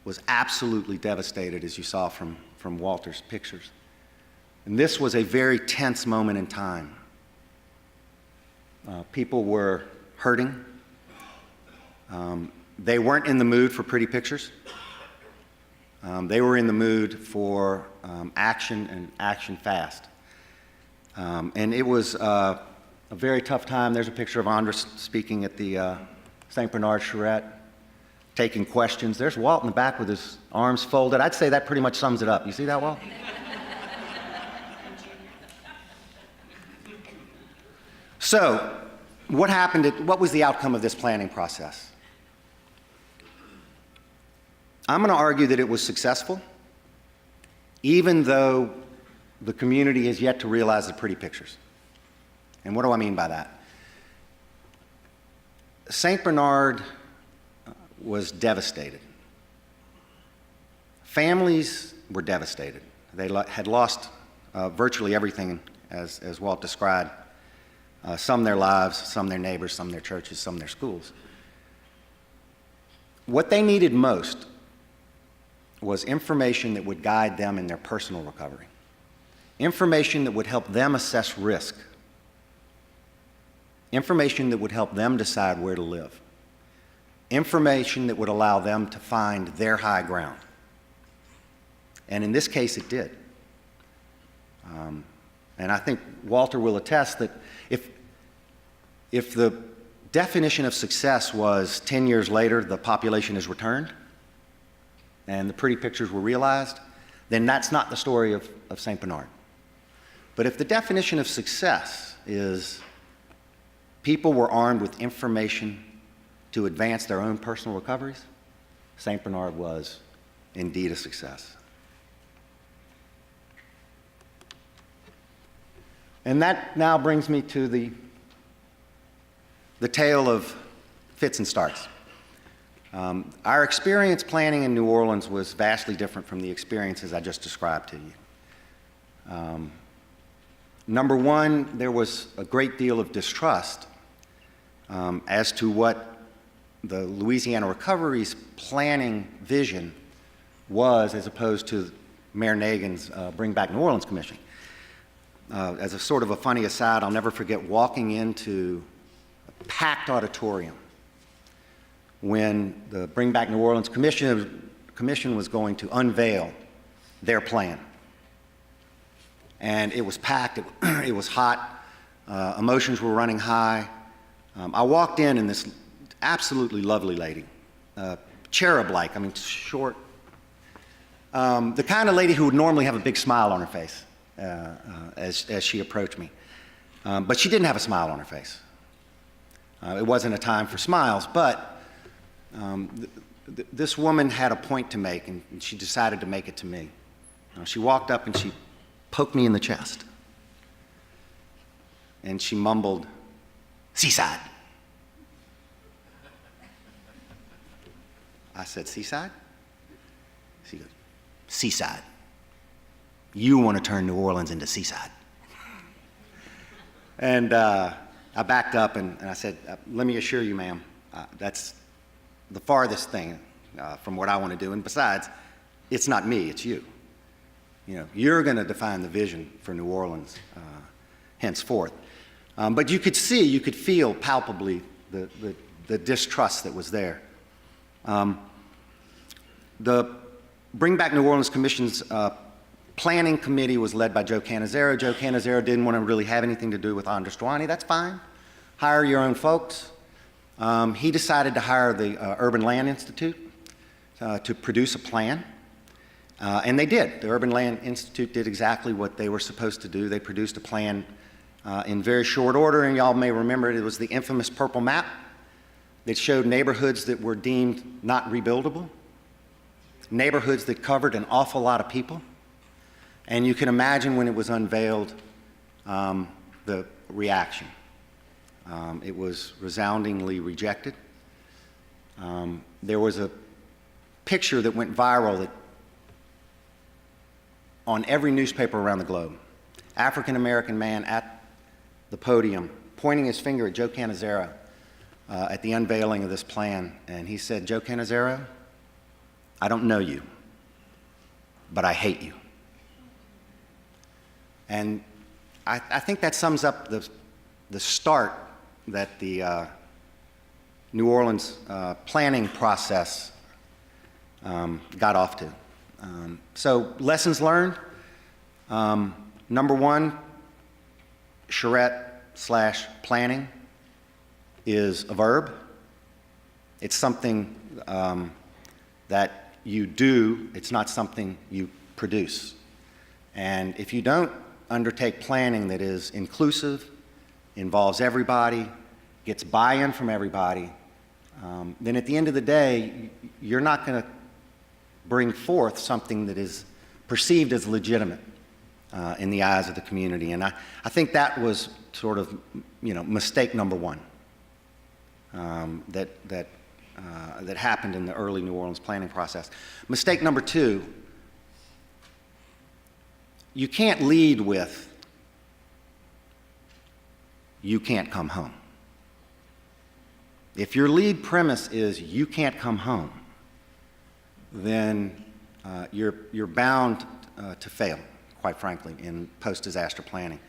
Speaker 3: was absolutely devastated, as you saw from Walter's pictures. And this was a very tense moment in time. People were hurting. They weren't in the mood for pretty pictures. They were in the mood for action, and action fast. And it was a very tough time. There's a picture of Andres speaking at the St. Bernard Charrette, taking questions. There's Walt in the back with his arms folded. I'd say that pretty much sums it up. You see that, Walt? So, what happened? What was the outcome of this planning process? I'm going to argue that it was successful, even though the community has yet to realize the pretty pictures. And what do I mean by that? St. Bernard was devastated. Families were devastated. They had lost virtually everything, as Walt described, some their lives, some their neighbors, some their churches, some their schools. What they needed most was information that would guide them in their personal recovery, information that would help them assess risk, information that would help them decide where to live, information that would allow them to find their high ground. And in this case, it did. And I think Walter will attest that if the definition of success was 10 years later, the population has returned and the pretty pictures were realized, then that's not the story of St. Bernard. But if the definition of success is people were armed with information to advance their own personal recoveries, St. Bernard was indeed a success. And that now brings me to the tale of fits and starts. Our experience planning in New Orleans was vastly different from the experiences I just described to you. Number one, there was a great deal of distrust as to what the Louisiana Recovery's planning vision was as opposed to Mayor Nagin's Bring Back New Orleans Commission. As a sort of a funny aside, I'll never forget walking into a packed auditorium when the Bring Back New Orleans Commission was going to unveil their plan. And it was packed, it was hot, emotions were running high. I walked in and this absolutely lovely lady, cherub-like, I mean short, the kind of lady who would normally have a big smile on her face as she approached me. But she didn't have a smile on her face. It wasn't a time for smiles, but this woman had a point to make, and she decided to make it to me. She walked up and she poked me in the chest. And she mumbled, "Seaside." I said, "Seaside?" She goes, "Seaside. You want to turn New Orleans into Seaside." And I backed up and I said, "Let me assure you, ma'am, that's the farthest thing from what I want to do. And besides, it's not me, it's you. You know, you're going to define the vision for New Orleans henceforth." But you could see, you could feel palpably the distrust that was there. The Bring Back New Orleans Commission's planning committee was led by Joe Cannizzaro. Joe Cannizzaro didn't want to really have anything to do with Andres Duany. That's fine. Hire your own folks. He decided to hire the Urban Land Institute to produce a plan. And they did. The Urban Land Institute did exactly what they were supposed to do. They produced a plan in very short order, and y'all may remember it was the infamous purple map that showed neighborhoods that were deemed not rebuildable, neighborhoods that covered an awful lot of people. And you can imagine when it was unveiled, the reaction. It was resoundingly rejected. There was a picture that went viral that on every newspaper around the globe. African-American man at the podium pointing his finger at Joe Cannizzaro at the unveiling of this plan. And he said, "Joe Cannizzaro, I don't know you, but I hate you." And I think that sums up the start that the New Orleans planning process got off to. So lessons learned. Number one, charrette/planning is a verb. It's something that you do, it's not something you produce. And if you don't undertake planning that is inclusive, involves everybody, gets buy-in from everybody, then at the end of the day, you're not going to bring forth something that is perceived as legitimate in the eyes of the community. And I think that was sort of, mistake number one that happened in the early New Orleans planning process. Mistake number two, you can't lead with, "You can't come home." If your lead premise is "you can't come home," then you're bound to fail, quite frankly, in post-disaster planning.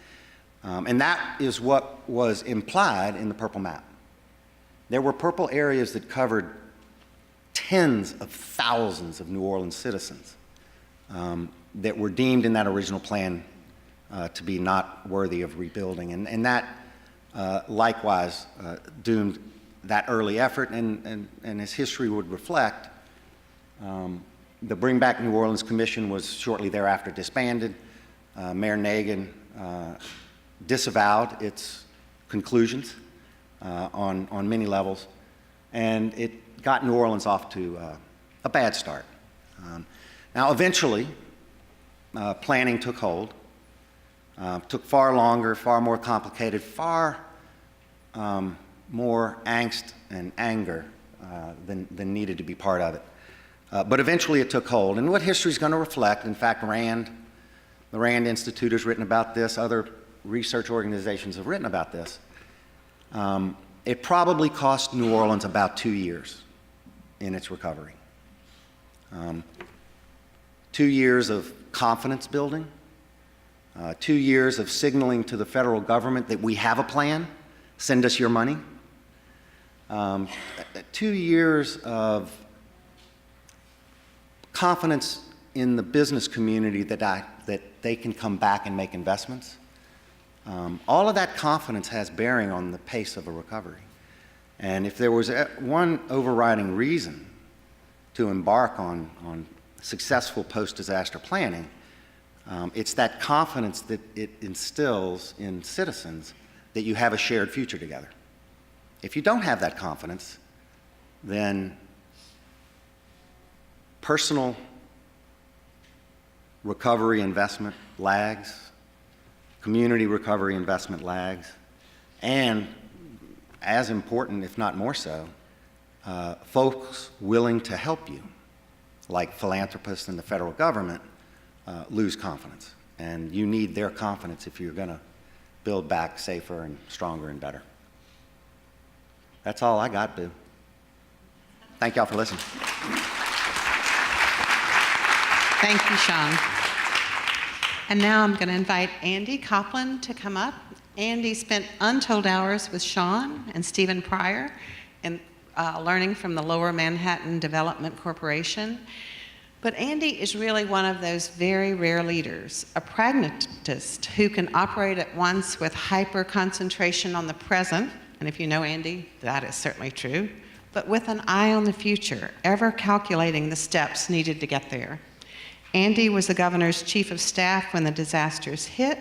Speaker 3: And that is what was implied in the purple map. There were purple areas that covered tens of thousands of New Orleans citizens that were deemed in that original plan to be not worthy of rebuilding. And that likewise doomed that early effort. And as history would reflect, the Bring Back New Orleans Commission was shortly thereafter disbanded. Mayor Nagin disavowed its conclusions on many levels, and it got New Orleans off to a bad start. Now, eventually, planning took hold. Took far longer, far more complicated, far more angst and anger than needed to be part of it. But eventually it took hold. And what history is going to reflect, in fact, the Rand Institute has written about this, other research organizations have written about this, it probably cost New Orleans about 2 years in its recovery. 2 years of confidence building, 2 years of signaling to the federal government that we have a plan, send us your money. 2 years of confidence in the business community that they can come back and make investments. All of that confidence has bearing on the pace of a recovery. And if there was one overriding reason to embark on successful post-disaster planning, it's that confidence that it instills in citizens that you have a shared future together. If you don't have that confidence, then personal recovery investment lags, community recovery investment lags, and as important, if not more so, folks willing to help you, like philanthropists and the federal government, lose confidence. And you need their confidence if you're going to build back safer and stronger and better. That's all I got, Boo. Thank y'all for listening.
Speaker 1: Thank you, Sean. And now I'm going to invite Andy Copland to come up. Andy spent untold hours with Sean and Stephen Pryor in learning from the Lower Manhattan Development Corporation. But Andy is really one of those very rare leaders, a pragmatist who can operate at once with hyper-concentration on the present, and if you know Andy, that is certainly true, but with an eye on the future, ever calculating the steps needed to get there. Andy was the governor's chief of staff when the disasters hit.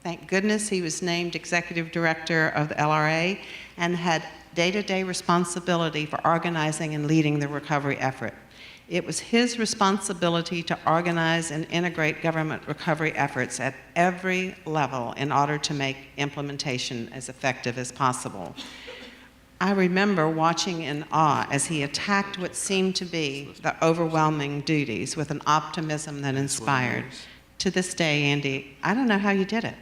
Speaker 1: Thank goodness he was named executive director of the LRA and had day-to-day responsibility for organizing and leading the recovery effort. It was his responsibility to organize and integrate government recovery efforts at every level in order to make implementation as effective as possible. I remember watching in awe as he attacked what seemed to be the overwhelming duties with an optimism that inspired. To this day, Andy, I don't know how you did it.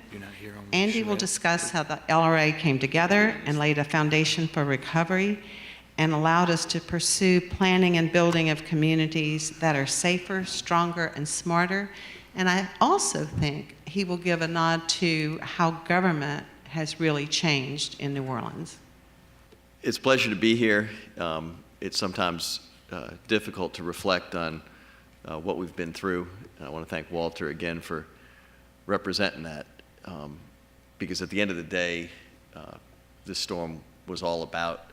Speaker 1: Andy will discuss how the LRA came together and laid a foundation for recovery and allowed us to pursue planning and building of communities that are safer, stronger, and smarter. And I also think he will give a nod to how government has really changed in New Orleans.
Speaker 4: It's a pleasure to be here. It's sometimes difficult to reflect on what we've been through. And I want to thank Walter again for representing that, because at the end of the day, this storm was all about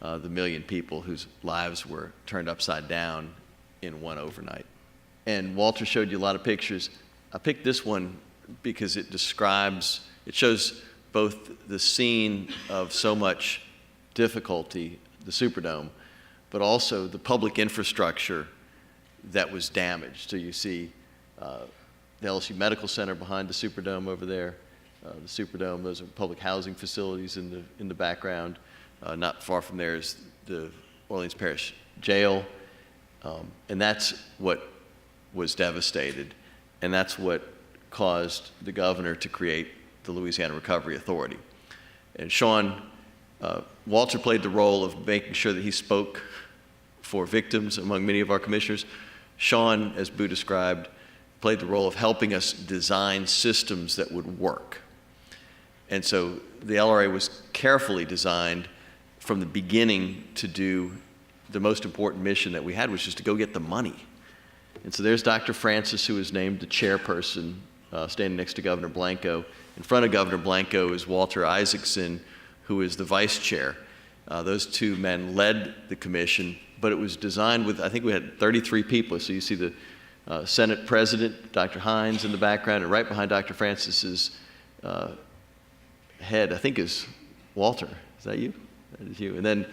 Speaker 4: the million people whose lives were turned upside down in one overnight. And Walter showed you a lot of pictures. I picked this one because it shows both the scene of so much difficulty, the Superdome, but also the public infrastructure that was damaged. So you see the LSU Medical Center behind the Superdome over there. The Superdome, those are public housing facilities in the background. Not far from there is the Orleans Parish Jail. And that's what was devastated. And that's what caused the governor to create the Louisiana Recovery Authority. And Walter played the role of making sure that he spoke for victims among many of our commissioners. Sean, as Boo described, played the role of helping us design systems that would work. And so the LRA was carefully designed from the beginning to do the most important mission that we had, which is to go get the money. And so there's Dr. Francis, who was named the chairperson, standing next to Governor Blanco. In front of Governor Blanco is Walter Isaacson, who is the vice chair. Those two men led the commission, but it was designed with, I think we had 33 people. So you see the Senate President, Dr. Hines, in the background, and right behind Dr. Francis's head, I think, is Walter. Is that you? That is you. And then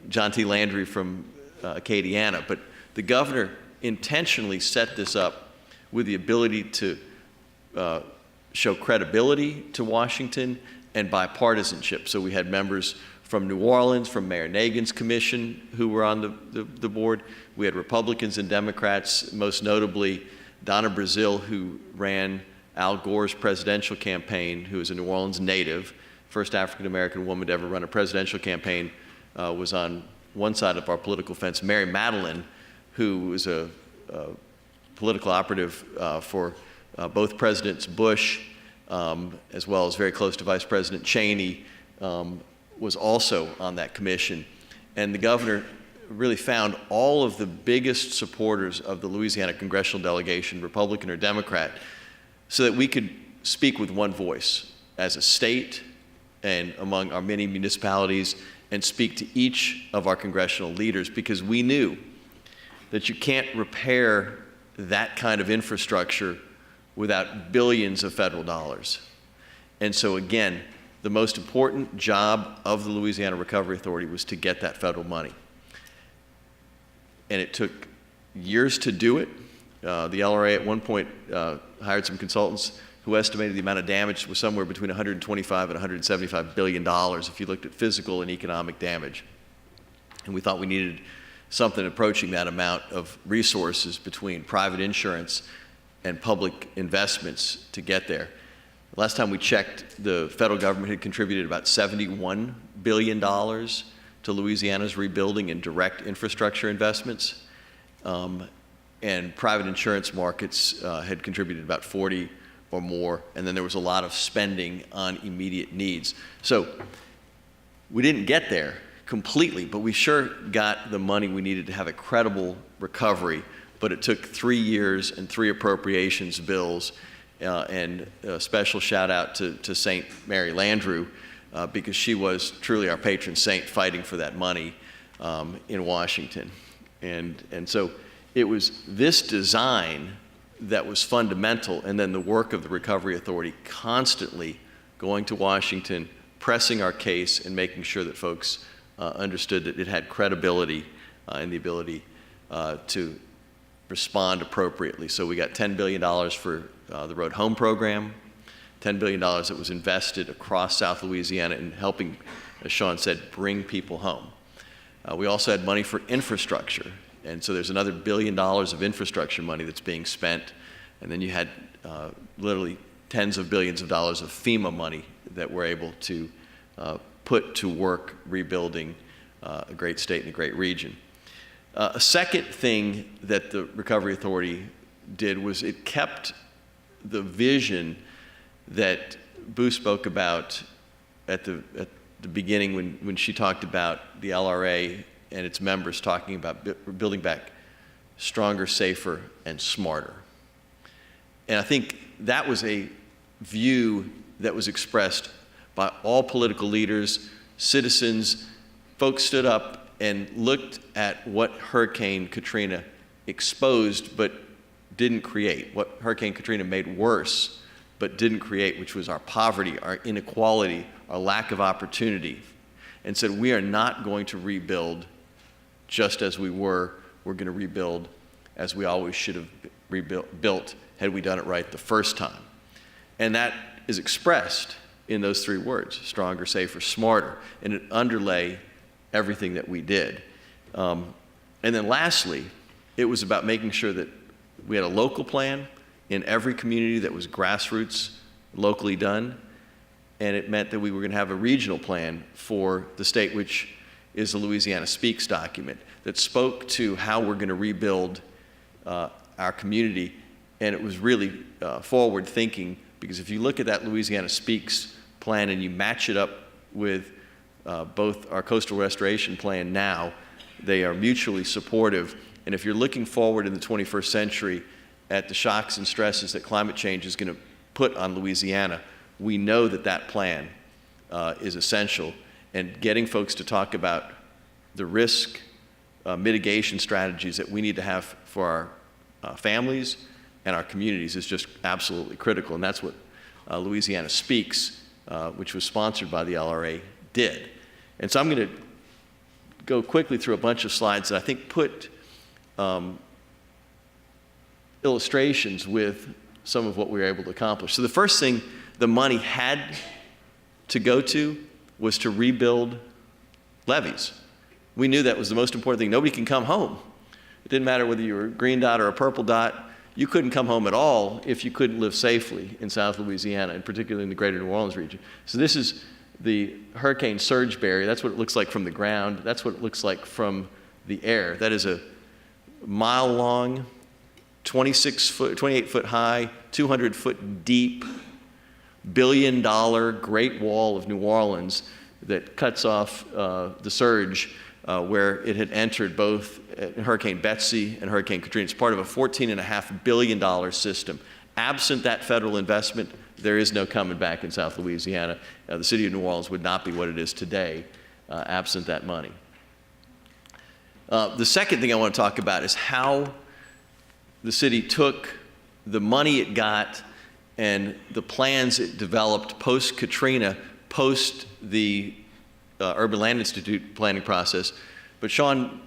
Speaker 4: John T. Landry from Acadiana. But the governor intentionally set this up with the ability to show credibility to Washington and bipartisanship. So we had members from New Orleans, from Mayor Nagin's commission, who were on the board. We had Republicans and Democrats, most notably Donna Brazile, who ran Al Gore's presidential campaign, who is a New Orleans native, first African-American woman to ever run a presidential campaign, was on one side of our political fence. Mary Madeline, who was a political operative for both Presidents Bush, as well as very close to Vice President Cheney, was also on that commission. And the governor really found all of the biggest supporters of the Louisiana congressional delegation, Republican or Democrat, so that we could speak with one voice as a state and among our many municipalities and speak to each of our congressional leaders, because we knew that you can't repair that kind of infrastructure without billions of federal dollars. And so again, the most important job of the Louisiana Recovery Authority was to get that federal money. And it took years to do it. The LRA at one point hired some consultants who estimated the amount of damage was somewhere between $125 and $175 billion if you looked at physical and economic damage. And we thought we needed something approaching that amount of resources between private insurance and public investments to get there. Last time we checked, the federal government had contributed about $71 billion to Louisiana's rebuilding and direct infrastructure investments. And private insurance markets had contributed about 40 or more, and then there was a lot of spending on immediate needs. So we didn't get there completely, but we sure got the money we needed to have a credible recovery. But it took 3 years and 3 appropriations bills, and a special shout out to St. Mary Landrieu, because she was truly our patron saint fighting for that money in Washington. And so it was this design that was fundamental, and then the work of the Recovery Authority constantly going to Washington, pressing our case, and making sure that folks understood that it had credibility and the ability to respond appropriately. So we got $10 billion for the Road Home program, $10 billion that was invested across South Louisiana in helping, as Sean said, bring people home. We also had money for infrastructure. And so there's another $1 billion of infrastructure money that's being spent. And then you had literally tens of billions of dollars of FEMA money that we're able to put to work rebuilding a great state and a great region. A second thing that the Recovery Authority did was it kept the vision that Boo spoke about at the beginning when she talked about the LRA and its members talking about building back stronger, safer, and smarter. And I think that was a view that was expressed by all political leaders, citizens. Folks stood up and looked at what Hurricane Katrina exposed but didn't create, what Hurricane Katrina made worse but didn't create, which was our poverty, our inequality, our lack of opportunity, and said, we are not going to rebuild just as we were. We're going to rebuild as we always should have rebuilt had we done it right the first time. And that is expressed in those three words: stronger, safer, smarter. And it underlay everything that we did. And then lastly, it was about making sure that we had a local plan in every community that was grassroots, locally done. And it meant that we were going to have a regional plan for the state, which is the Louisiana Speaks document that spoke to how we're going to rebuild our community. And it was really forward thinking, because if you look at that Louisiana Speaks plan and you match it up with both our coastal restoration plan now, they are mutually supportive. And if you're looking forward in the 21st century at the shocks and stresses that climate change is going to put on Louisiana, we know that that plan is essential. And getting folks to talk about the risk mitigation strategies that we need to have for our families and our communities is just absolutely critical. And that's what Louisiana Speaks, which was sponsored by the LRA, did. And so I'm going to go quickly through a bunch of slides that I think put illustrations with some of what we were able to accomplish. So the first thing the money had to go to was to rebuild levees. We knew that was the most important thing. Nobody can come home. It didn't matter whether you were a green dot or a purple dot. You couldn't come home at all if you couldn't live safely in South Louisiana, and particularly in the greater New Orleans region. So this is the hurricane surge barrier. That's what it looks like from the ground. That's what it looks like from the air. That is a mile-long, 28-foot high, 200-foot deep, billion-dollar Great Wall of New Orleans that cuts off the surge where it had entered both Hurricane Betsy and Hurricane Katrina. It's part of a $14.5 billion system. Absent that federal investment, there is no coming back in South Louisiana. The city of New Orleans would not be what it is today absent that money. The second thing I want to talk about is how the city took the money it got and the plans it developed post-Katrina, post the Urban Land Institute planning process. But Sean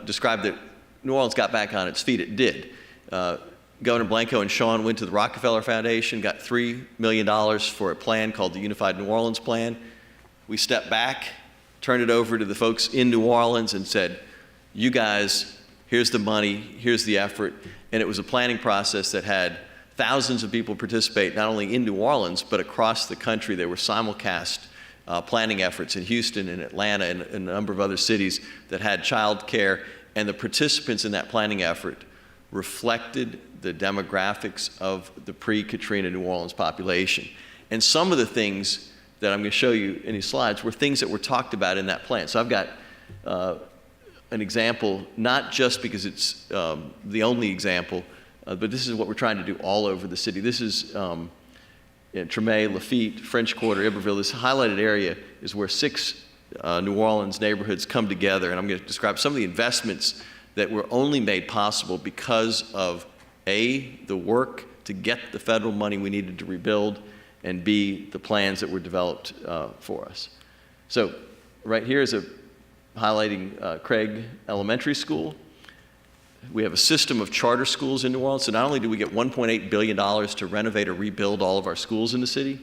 Speaker 4: described that New Orleans got back on its feet. It did. Governor Blanco and Sean went to the Rockefeller Foundation, got $3 million for a plan called the Unified New Orleans Plan. We stepped back, turned it over to the folks in New Orleans and said, you guys, here's the money, here's the effort. And it was a planning process that had thousands of people participate, not only in New Orleans, but across the country. There were simulcast planning efforts in Houston and Atlanta and a number of other cities that had child care. And the participants in that planning effort reflected the demographics of the pre-Katrina New Orleans population. And some of the things that I'm going to show you in these slides were things that were talked about in that plan. So I've got an example, not just because it's the only example, but this is what we're trying to do all over the city. This is in Tremé, Lafitte, French Quarter, Iberville. This highlighted area is where 6 New Orleans neighborhoods come together, and I'm going to describe some of the investments that were only made possible because of A, the work to get the federal money we needed to rebuild, and B, the plans that were developed for us. So right here is highlighting Craig Elementary School. We have a system of charter schools in New Orleans, so not only do we get $1.8 billion to renovate or rebuild all of our schools in the city,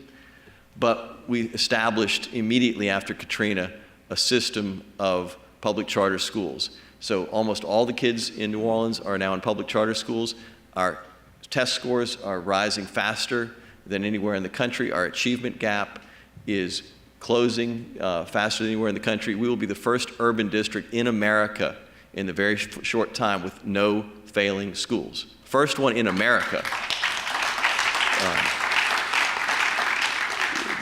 Speaker 4: but we established immediately after Katrina a system of public charter schools. So almost all the kids in New Orleans are now in public charter schools. Our test scores are rising faster than anywhere in the country. Our achievement gap is closing faster than anywhere in the country. We will be the first urban district in America in the very short time with no failing schools. First one in America.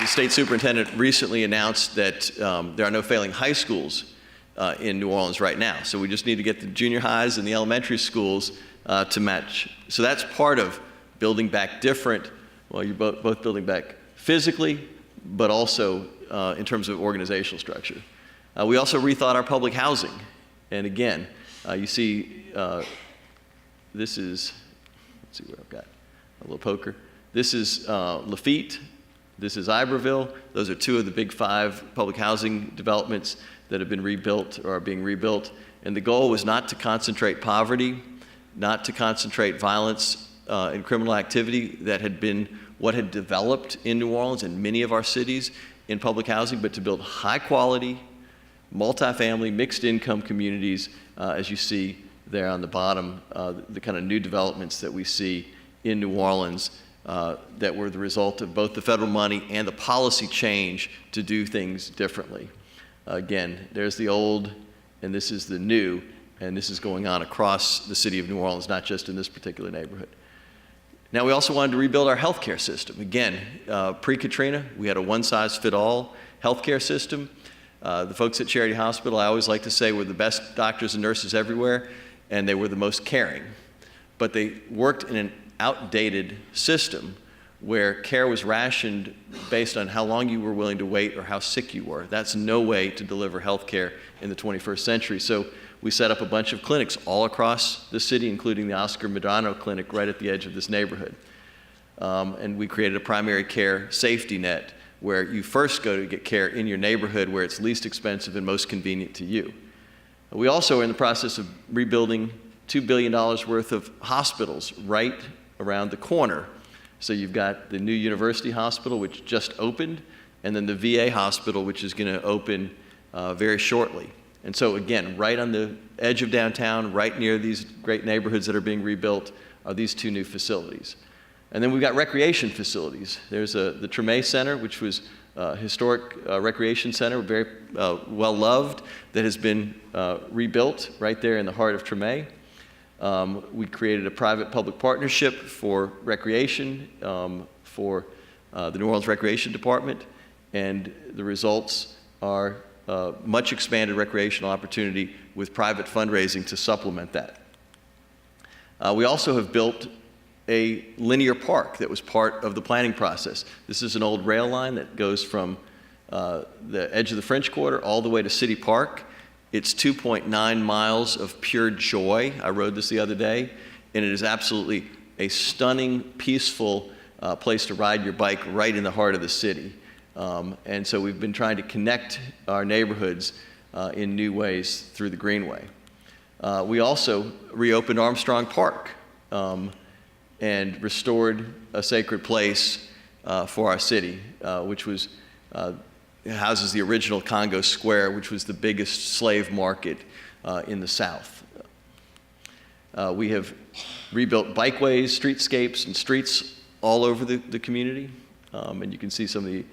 Speaker 4: The state superintendent recently announced that there are no failing high schools in New Orleans right now. So we just need to get the junior highs and the elementary schools to match. So that's part of building back different. Well, you're both building back physically, but also in terms of organizational structure. We also rethought our public housing. And again, you see, this is, let's see where I've got a little poker. This is Lafitte. This is Iberville. Those are 2 of the big 5 public housing developments that have been rebuilt or are being rebuilt. And the goal was not to concentrate poverty, not to concentrate violence and criminal activity that had been what had developed in New Orleans and many of our cities in public housing, but to build high-quality, multifamily, mixed-income communities, as you see there on the bottom, the kind of new developments that we see in New Orleans that were the result of both the federal money and the policy change to do things differently. Again, there's the old, and this is the new, and this is going on across the city of New Orleans, not just in this particular neighborhood. Now, we also wanted to rebuild our healthcare system. Again, pre-Katrina, we had a one-size-fit-all healthcare system. The folks at Charity Hospital, I always like to say, were the best doctors and nurses everywhere, and they were the most caring. But they worked in an outdated system where care was rationed based on how long you were willing to wait or how sick you were. That's no way to deliver health care in the 21st century. So we set up a bunch of clinics all across the city, including the Oscar Medrano Clinic right at the edge of this neighborhood. And we created a primary care safety net where you first go to get care in your neighborhood where it's least expensive and most convenient to you. We also are in the process of rebuilding $2 billion worth of hospitals right around the corner. So you've got the new University Hospital, which just opened, and then the VA Hospital, which is going to open very shortly. And so again, right on the edge of downtown, right near these great neighborhoods that are being rebuilt, are these two new facilities. And then we've got recreation facilities. There's the Tremé Center, which was a historic recreation center, very well loved, that has been rebuilt right there in the heart of Tremé. We created a private-public partnership for recreation for the New Orleans Recreation Department, and the results are much expanded recreational opportunity with private fundraising to supplement that. We also have built a linear park that was part of the planning process. This is an old rail line that goes from the edge of the French Quarter all the way to City Park. It's 2.9 miles of pure joy. I rode this the other day, and it is absolutely a stunning, peaceful place to ride your bike right in the heart of the city. And so we've been trying to connect our neighborhoods in new ways through the Greenway. We also reopened Armstrong Park and restored a sacred place for our city, which was houses the original Congo Square, which was the biggest slave market in the South. We have rebuilt bikeways, streetscapes, and streets all over the community, and you can see some of the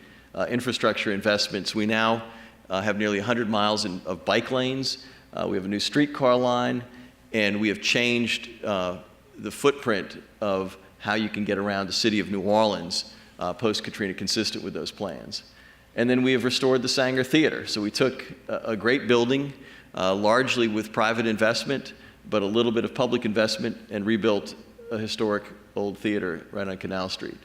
Speaker 4: infrastructure investments. We now have nearly 100 miles of bike lanes. We have a new streetcar line, and we have changed the footprint of how you can get around the city of New Orleans post-Katrina, consistent with those plans. And then we have restored the Sanger Theater. So we took a great building, largely with private investment, but a little bit of public investment, and rebuilt a historic old theater right on Canal Street.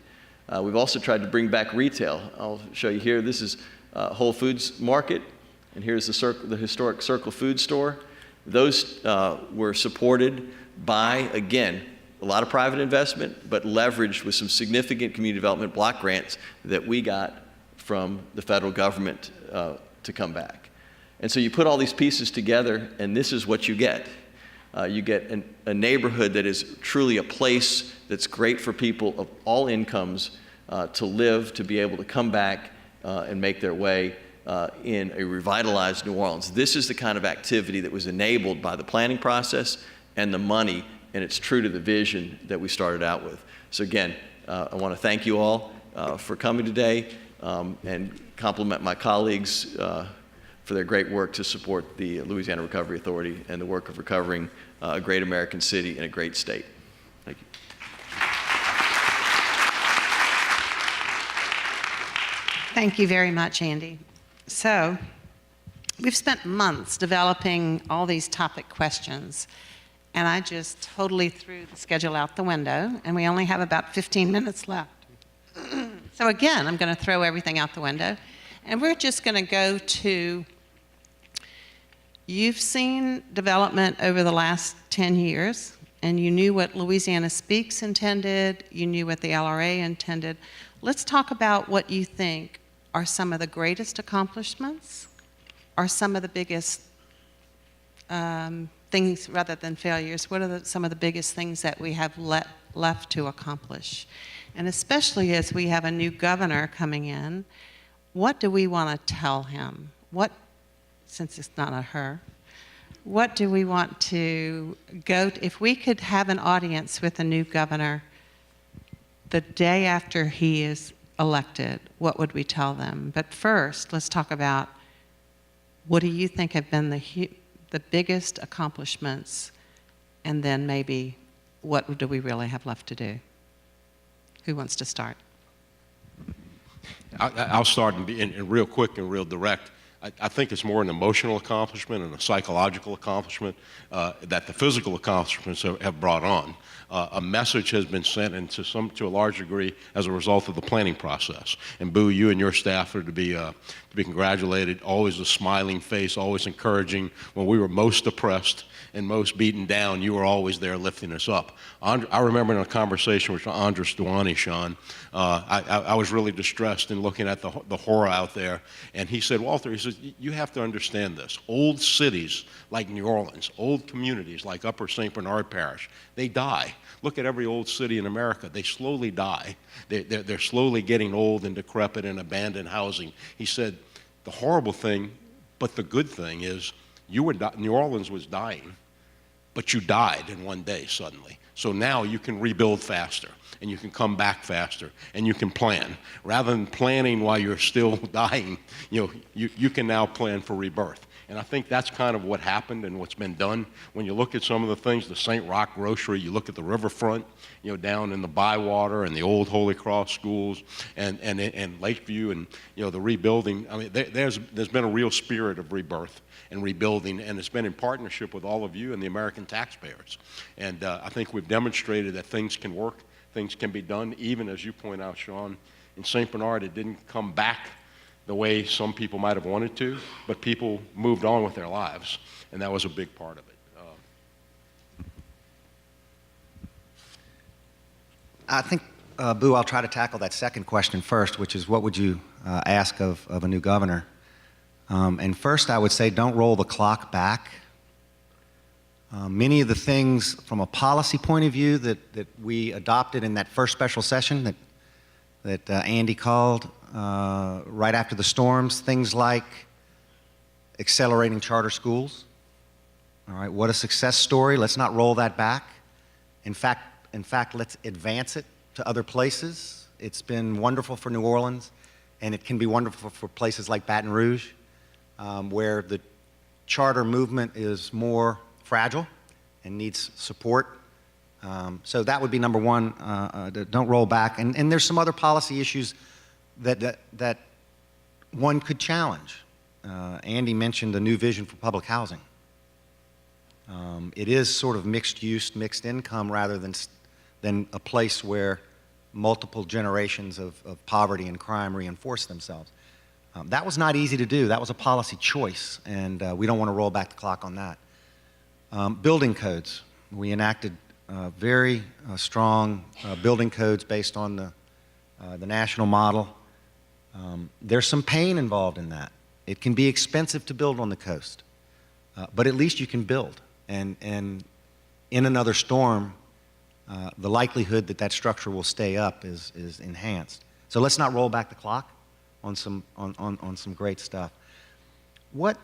Speaker 4: We've also tried to bring back retail. I'll show you here. This is Whole Foods Market, and here's the historic Circle Food Store. Those were supported by, again, a lot of private investment, but leveraged with some significant community development block grants that we got from the federal government to come back. And so you put all these pieces together, and this is what you get. You get a neighborhood that is truly a place that's great for people of all incomes to live, to be able to come back and make their way in a revitalized New Orleans. This is the kind of activity that was enabled by the planning process and the money, and it's true to the vision that we started out with. So again, I want to thank you all for coming today and compliment my colleagues for their great work to support the Louisiana Recovery Authority and the work of recovering a great American city in a great state. Thank you.
Speaker 1: Thank you very much, Andy. So, we've spent months developing all these topic questions, and I just totally threw the schedule out the window, and we only have about 15 minutes left. So again, I'm going to throw everything out the window, and we're just going to go to, you've seen development over the last 10 years, and you knew what Louisiana Speaks intended, you knew what the LRA intended. Let's talk about what you think are some of the greatest accomplishments, are some of the biggest things rather than failures, what are some of the biggest things that we have left to accomplish? And especially as we have a new governor coming in, what do we want to tell him? Since it's not a her, what do we want to if we could have an audience with a new governor the day after he is elected, what would we tell them? But first, let's talk about what do you think have been the biggest accomplishments, and then maybe what do we really have left to do? Who wants to start?
Speaker 2: I'll start and be real quick and real direct. I think it's more an emotional accomplishment and a psychological accomplishment that the physical accomplishments have brought on. A message has been sent, and to a large degree as a result of the planning process. And Boo, you and your staff are to be congratulated. Always a smiling face, always encouraging. When we were most depressed and most beaten down, you were always there lifting us up. I remember in a conversation with Andres Duani, Sean, I was really distressed in looking at the horror out there, and he said, Walter, he says, you have to understand this. Old cities like New Orleans, old communities like Upper St. Bernard Parish, they die. Look at every old city in America. They slowly die. They're slowly getting old and decrepit and abandoned housing. He said, the horrible thing, but the good thing is New Orleans was dying, but you died in one day suddenly. So now you can rebuild faster, and you can come back faster, and you can plan. Rather than planning while you're still dying, you can now plan for rebirth. And I think that's kind of what happened and what's been done. When you look at some of the things, the St. Roch Grocery, you look at the riverfront, down in the Bywater and the old Holy Cross schools and Lakeview and, the rebuilding. I mean, there's been a real spirit of rebirth and rebuilding, and it's been in partnership with all of you and the American taxpayers. And I think we've demonstrated that things can work, things can be done, even as you point out, Sean, in St. Bernard, it didn't come back the way some people might have wanted to, but people moved on with their lives, and that was a big part of it.
Speaker 3: I think, Boo, I'll try to tackle that second question first, which is what would you ask of a new governor? And first I would say don't roll the clock back. Many of the things from a policy point of view that we adopted in that first special session that Andy called right after the storms, things like accelerating charter schools. All right, what a success story. Let's not roll that back. In fact, let's advance it to other places. It's been wonderful for New Orleans, and it can be wonderful for places like Baton Rouge, where the charter movement is more fragile and needs support. So that would be number one, don't roll back. And there's some other policy issues that one could challenge. Andy mentioned the new vision for public housing. It is sort of mixed use, mixed income, rather than a place where multiple generations of poverty and crime reinforce themselves. That was not easy to do. That was a policy choice, and we don't want to roll back the clock on that. Building codes. We enacted very strong building codes based on the national model. There's some pain involved in that. It can be expensive to build on the coast, but at least you can build. And in another storm, the likelihood that structure will stay up is enhanced. So let's not roll back the clock on some great stuff. What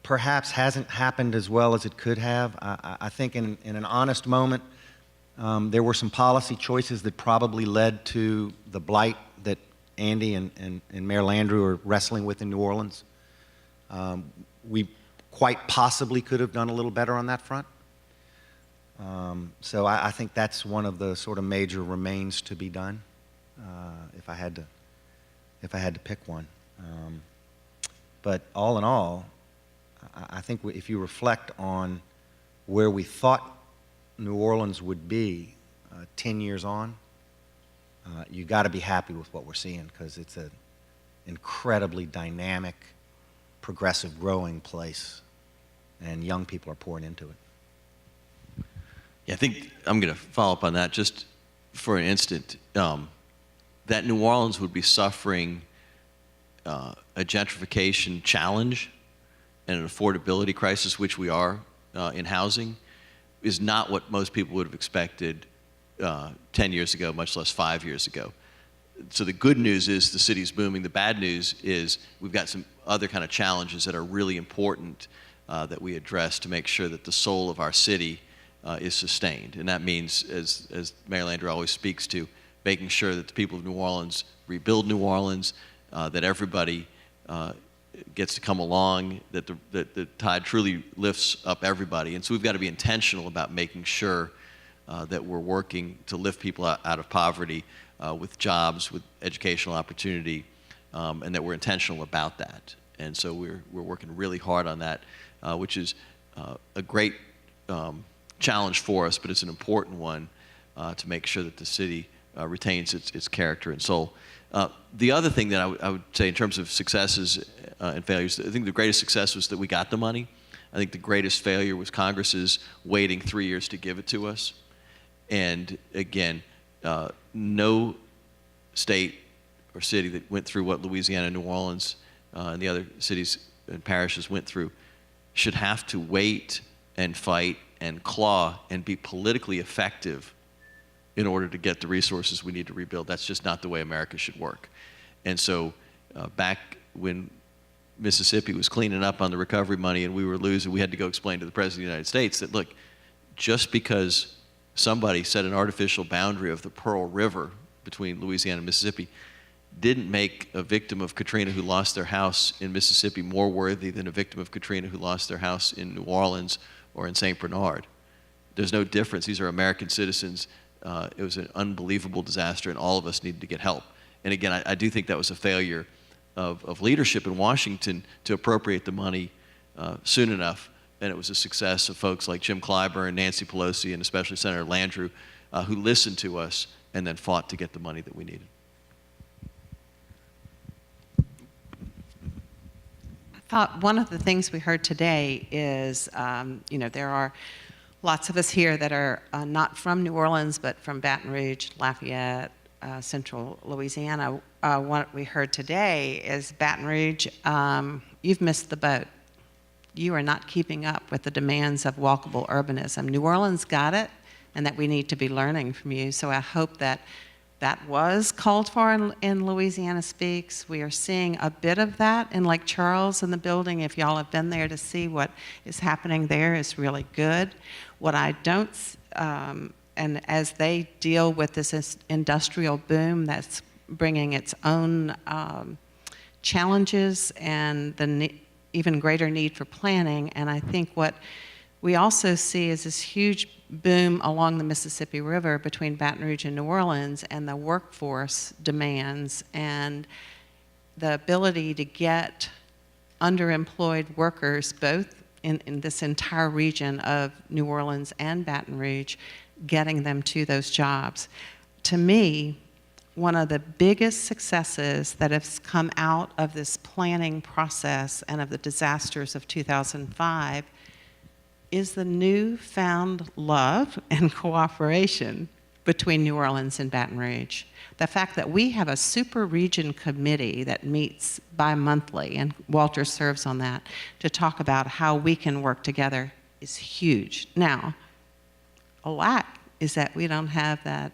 Speaker 3: perhaps hasn't happened as well as it could have, I think in an honest moment, there were some policy choices that probably led to the blight that Andy and Mayor Landrieu are wrestling with in New Orleans. We quite possibly could have done a little better on that front. So I think that's one of the sort of major remains to be done, if I had to pick one. But all in all, I think if you reflect on where we thought New Orleans would be 10 years on, you got to be happy with what we're seeing, because it's an incredibly dynamic, progressive, growing place, and young people are pouring into it.
Speaker 4: Yeah, I think I'm going to follow up on that just for an instant. That New Orleans would be suffering a gentrification challenge and an affordability crisis, which we are, in housing is not what most people would have expected 10 years ago, much less 5 years ago. So the good news is the city's booming. The bad news is we've got some other kind of challenges that are really important that we address to make sure that the soul of our city is sustained. And that means, as Mayor Landry always speaks to, making sure that the people of New Orleans rebuild New Orleans, that everybody gets to come along, that the tide truly lifts up everybody. And so we've got to be intentional about making sure that we're working to lift people out of poverty with jobs, with educational opportunity, and that we're intentional about that. And so we're working really hard on that, which is a great challenge for us, but it's an important one to make sure that the city retains its character and soul. The other thing that I would say in terms of successes and failures, I think the greatest success was that we got the money. I think the greatest failure was Congress's waiting 3 years to give it to us. And again, no state or city that went through what Louisiana, New Orleans, and the other cities and parishes went through should have to wait and fight and claw and be politically effective in order to get the resources we need to rebuild. That's just not the way America should work. And so back when Mississippi was cleaning up on the recovery money and we were losing, we had to go explain to the President of the United States that, look, just because somebody set an artificial boundary of the Pearl River between Louisiana and Mississippi didn't make a victim of Katrina who lost their house in Mississippi more worthy than a victim of Katrina who lost their house in New Orleans or in St. Bernard. There's no difference. These are American citizens. It was an unbelievable disaster, and all of us needed to get help. And again, I do think that was a failure of leadership in Washington to appropriate the money soon enough, and it was a success of folks like Jim Clyburn, Nancy Pelosi, and especially Senator Landrieu, who listened to us and then fought to get the money that we needed.
Speaker 1: I thought one of the things we heard today is, there are lots of us here that are not from New Orleans, but from Baton Rouge, Lafayette, central Louisiana. What we heard today is Baton Rouge, you've missed the boat. You are not keeping up with the demands of walkable urbanism. New Orleans got it, and that we need to be learning from you. So I hope that that was called for in Louisiana Speaks. We are seeing a bit of that in Lake Charles in the building. If y'all have been there to see what is happening there, is really good. What I don't, and as they deal with this industrial boom that's bringing its own challenges and the even greater need for planning, and I think what we also see is this huge boom along the Mississippi River between Baton Rouge and New Orleans, and the workforce demands and the ability to get underemployed workers both in this entire region of New Orleans and Baton Rouge, getting them to those jobs. To me, one of the biggest successes that has come out of this planning process and of the disasters of 2005 is the newfound love and cooperation between New Orleans and Baton Rouge. The fact that we have a super region committee that meets bi-monthly, and Walter serves on that, to talk about how we can work together is huge. Now, a lack is that we don't have that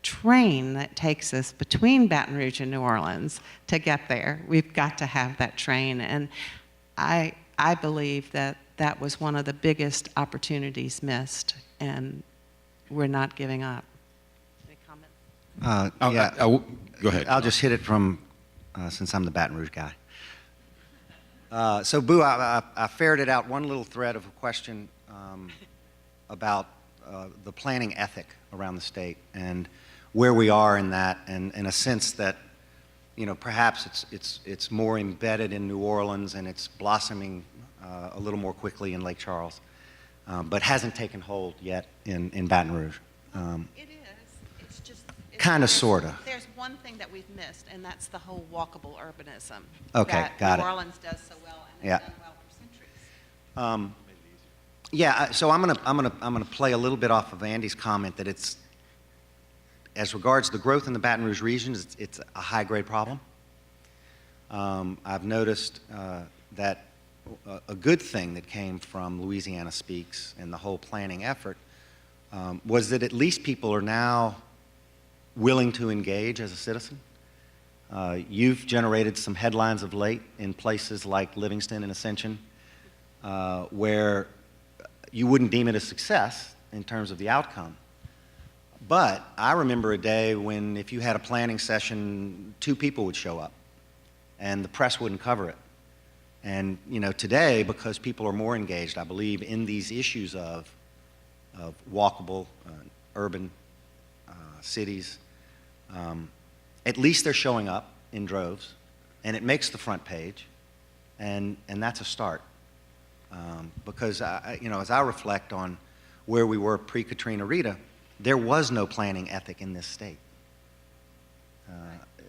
Speaker 1: train that takes us between Baton Rouge and New Orleans to get there. We've got to have that train, and I believe that that was one of the biggest opportunities missed, and we're not giving up. Any comments?
Speaker 3: Yeah,
Speaker 2: Go ahead.
Speaker 3: I'll just hit it from, since I'm the Baton Rouge guy. So, Boo, I ferreted out one little thread of a question about the planning ethic around the state and where we are in that, and in a sense that, perhaps it's more embedded in New Orleans and it's blossoming a little more quickly in Lake Charles, but hasn't taken hold yet in Baton Rouge.
Speaker 1: It is. It's just
Speaker 3: Kind of, sort of.
Speaker 1: There's one thing that we've missed, and that's the whole walkable urbanism.
Speaker 3: Okay,
Speaker 1: that
Speaker 3: got it.
Speaker 1: New Orleans does so well, and
Speaker 3: Yeah.
Speaker 1: has done well for centuries.
Speaker 3: So I'm gonna play a little bit off of Andy's comment that it's, as regards the growth in the Baton Rouge region, it's a high-grade problem. I've noticed that a good thing that came from Louisiana Speaks and the whole planning effort was that at least people are now willing to engage as a citizen. You've generated some headlines of late in places like Livingston and Ascension where you wouldn't deem it a success in terms of the outcome. But I remember a day when if you had a planning session, 2 people would show up and the press wouldn't cover it. And you know, today, because people are more engaged, I believe, in these issues of walkable, urban cities, at least they're showing up in droves, and it makes the front page, and that's a start. Because you know, as I reflect on where we were pre-Katrina Rita, there was no planning ethic in this state.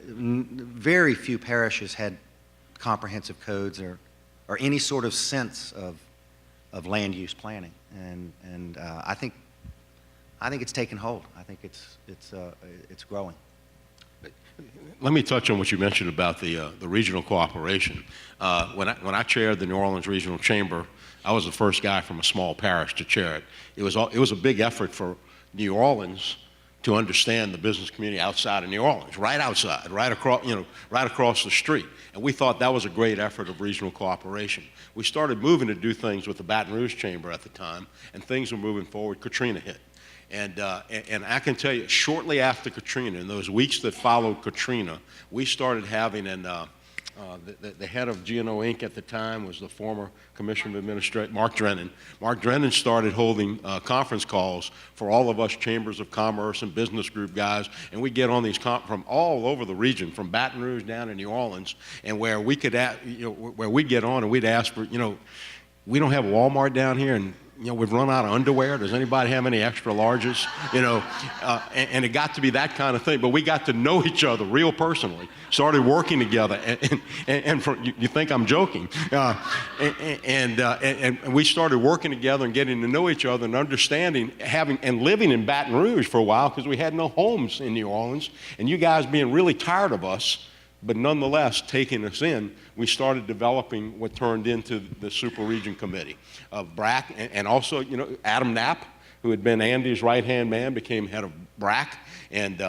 Speaker 3: Very few parishes had comprehensive codes or any sort of sense of land use planning, and I think it's taken hold. I think it's growing.
Speaker 2: Let me touch on what you mentioned about the regional cooperation. When I chaired the New Orleans Regional Chamber, I was the first guy from a small parish to chair it. It was a big effort for New Orleans to understand the business community outside of New Orleans, right outside, right across the street. And we thought that was a great effort of regional cooperation. We started moving to do things with the Baton Rouge Chamber at the time, and things were moving forward. Katrina hit. And I can tell you, shortly after Katrina, in those weeks that followed Katrina, we started having, the head of GNO Inc. at the time was the former Commissioner of Administration, Mark Drennan. Mark Drennan started holding conference calls for all of us chambers of commerce and business group guys, and we get on these from all over the region, from Baton Rouge down to New Orleans, and where we could, where we'd get on and we'd ask for, we don't have Walmart down here, and we've run out of underwear. Does anybody have any extra larges? And it got to be that kind of thing. But we got to know each other real personally, started working together. And you think I'm joking. And we started working together and getting to know each other and understanding, and living in Baton Rouge for a while because we had no homes in New Orleans. And you guys being really tired of us, but nonetheless taking us in, we started developing what turned into the Super Region Committee of BRAC, and also, Adam Knapp, who had been Andy's right-hand man, became head of BRAC, and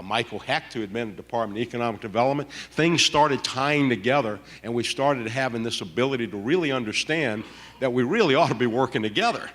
Speaker 2: Michael Hecht, who had been in the Department of Economic Development. Things started tying together, and we started having this ability to really understand that we really ought to be working together.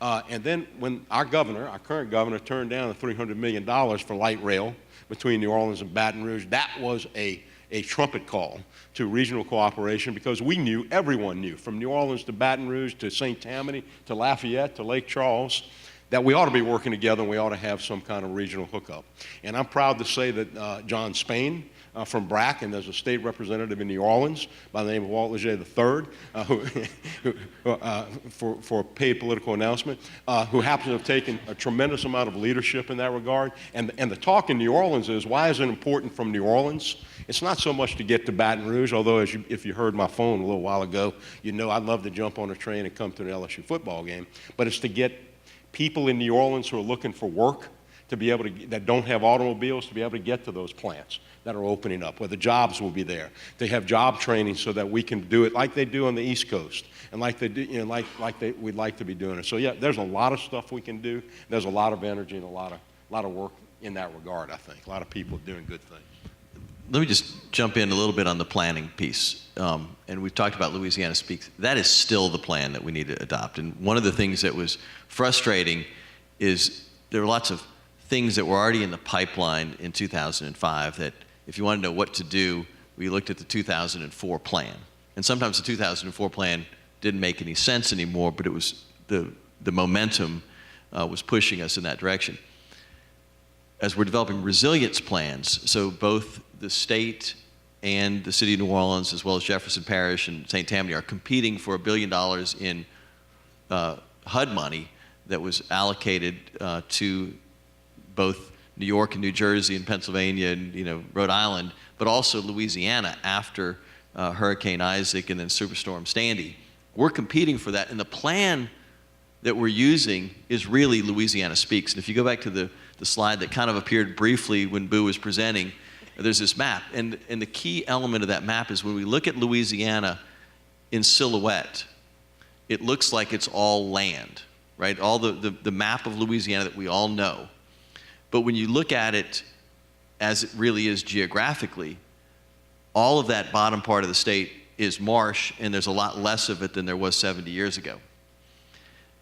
Speaker 2: And then when our current governor, turned down the $300 million for light rail between New Orleans and Baton Rouge, that was a trumpet call to regional cooperation, because everyone knew, from New Orleans to Baton Rouge to St. Tammany to Lafayette to Lake Charles, that we ought to be working together and we ought to have some kind of regional hookup. And I'm proud to say that John Spain from BRAC, and there's a state representative in New Orleans by the name of Walt Leger III, for paid political announcement, who happens to have taken a tremendous amount of leadership in that regard. And the talk in New Orleans is, why is it important from New Orleans? It's not so much to get to Baton Rouge, although if you heard my phone a little while ago, I'd love to jump on a train and come to an LSU football game. But it's to get people in New Orleans who are looking for work, that don't have automobiles, to be able to get to those plants that are opening up, where the jobs will be there. They have job training so that we can do it like they do on the East Coast, and like they do, we'd like to be doing it. So yeah, there's a lot of stuff we can do. There's a lot of energy and a lot of work in that regard. I think a lot of people doing good things.
Speaker 4: Let me just jump in a little bit on the planning piece. And we've talked about Louisiana Speaks. That is still the plan that we need to adopt. And one of the things that was frustrating is there were lots of things that were already in the pipeline in 2005 that, if you want to know what to do, we looked at the 2004 plan. And sometimes the 2004 plan didn't make any sense anymore, but it was the momentum was pushing us in that direction. As we're developing resilience plans, so both the state and the city of New Orleans, as well as Jefferson Parish and St. Tammany, are competing for $1 billion in HUD money that was allocated to both New York and New Jersey and Pennsylvania and Rhode Island, but also Louisiana after Hurricane Isaac and then Superstorm Sandy. We're competing for that, and the plan that we're using is really Louisiana Speaks. And if you go back to the slide that kind of appeared briefly when Boo was presenting, there's this map. And the key element of that map is when we look at Louisiana, in silhouette, it looks like it's all land, right? All the map of Louisiana that we all know. But when you look at it as it really is geographically, all of that bottom part of the state is marsh, and there's a lot less of it than there was 70 years ago.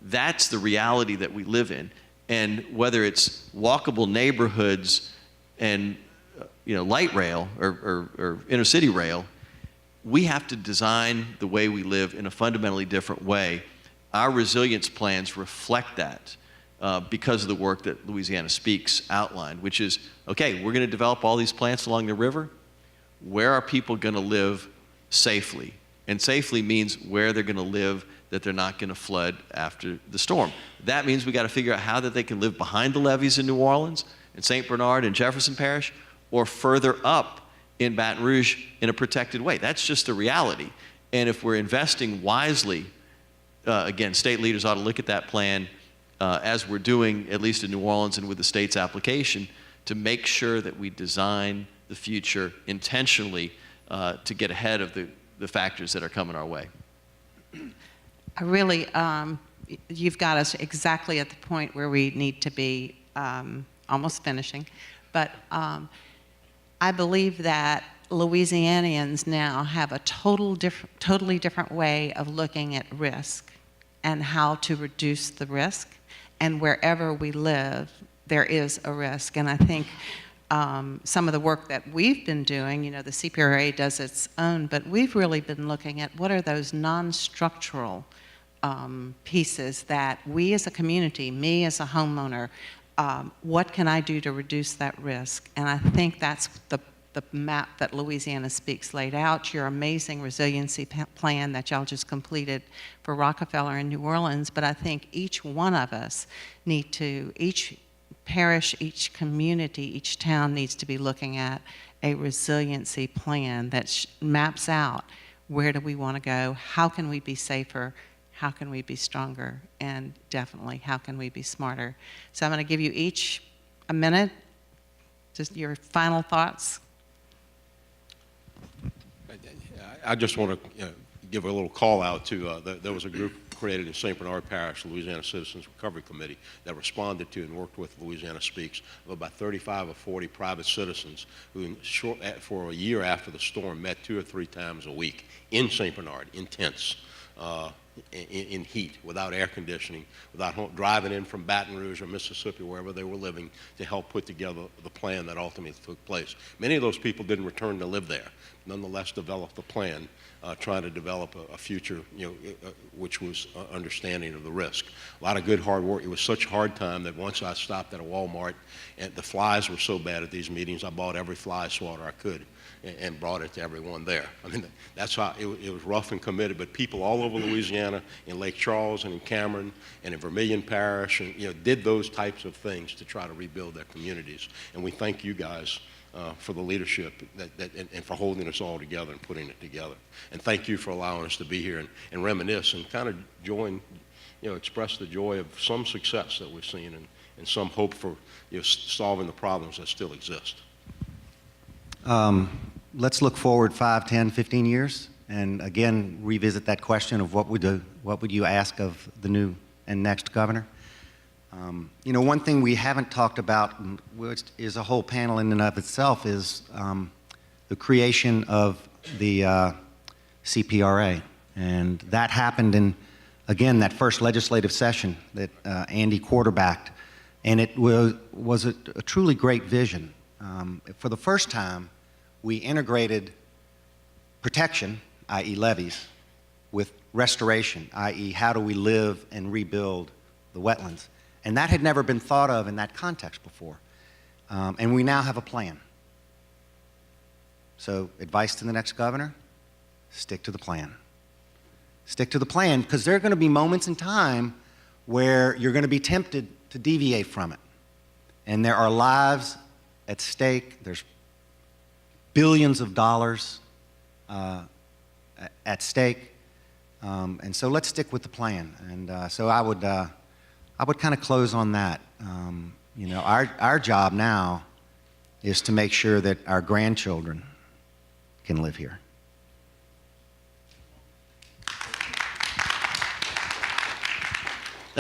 Speaker 4: That's the reality that we live in. And whether it's walkable neighborhoods and light rail or intercity rail, we have to design the way we live in a fundamentally different way. Our resilience plans reflect that because of the work that Louisiana Speaks outlined, which is, okay, we're going to develop all these plants along the river. Where are people going to live safely? And safely means where they're going to live that they're not going to flood after the storm. That means we got to figure out how that they can live behind the levees in New Orleans, in St. Bernard, and Jefferson Parish, or further up in Baton Rouge in a protected way. That's just the reality. And if we're investing wisely, again, state leaders ought to look at that plan as we're doing, at least in New Orleans and with the state's application, to make sure that we design the future intentionally to get ahead of the factors that are coming our way.
Speaker 1: I really, you've got us exactly at the point where we need to be, almost finishing. But I believe that Louisianians now have a totally different way of looking at risk and how to reduce the risk. And wherever we live, there is a risk. And I think some of the work that we've been doing, the CPRA does its own, but we've really been looking at what are those non-structural pieces that we as a community, me as a homeowner, what can I do to reduce that risk? And I think that's the map that Louisiana Speaks laid out, your amazing resiliency plan that y'all just completed for Rockefeller in New Orleans. But I think each one of us each parish, each community, each town needs to be looking at a resiliency plan that maps out where do we want to go, how can we be safer, how can we be stronger, and definitely how can we be smarter. So I'm going to give you each a minute, just your final thoughts.
Speaker 2: I just want to give a little call out to, there was a group created in St. Bernard Parish, Louisiana Citizens Recovery Committee, that responded to and worked with Louisiana Speaks of about 35 or 40 private citizens who, for a year after the storm, met 2 or 3 times a week in St. Bernard, in tents, in heat, without air conditioning, without driving in from Baton Rouge or Mississippi, wherever they were living, to help put together the plan that ultimately took place. Many of those people didn't return to live there, nonetheless developed a plan, trying to develop a future, which was understanding of the risk. A lot of good hard work. It was such a hard time that once I stopped at a Walmart, and the flies were so bad at these meetings, I bought every fly swatter I could and brought it to everyone there. I mean, that's how it was rough and committed, but people all over Louisiana, in Lake Charles and in Cameron and in Vermilion Parish, and, did those types of things to try to rebuild their communities. And we thank you guys for the leadership and for holding us all together and putting it together. And thank you for allowing us to be here and reminisce and kind of join, express the joy of some success that we've seen and some hope for solving the problems that still exist.
Speaker 3: Let's look forward 5, 10, 15 years and again revisit that question of what would you ask of the new and next governor. One thing we haven't talked about, which is a whole panel in and of itself, is the creation of the CPRA. And that happened in, again, that first legislative session that Andy quarterbacked. And it was a truly great vision. For the first time, we integrated protection, i.e. levees, with restoration, i.e. how do we live and rebuild the wetlands. And that had never been thought of in that context before. And we now have a plan. So advice to the next governor, stick to the plan. Stick to the plan, because there are going to be moments in time where you're going to be tempted to deviate from it. And there are lives at stake. There's billions of dollars at stake. And so let's stick with the plan. And so I would kind of close on that. Our job now is to make sure that our grandchildren can live here.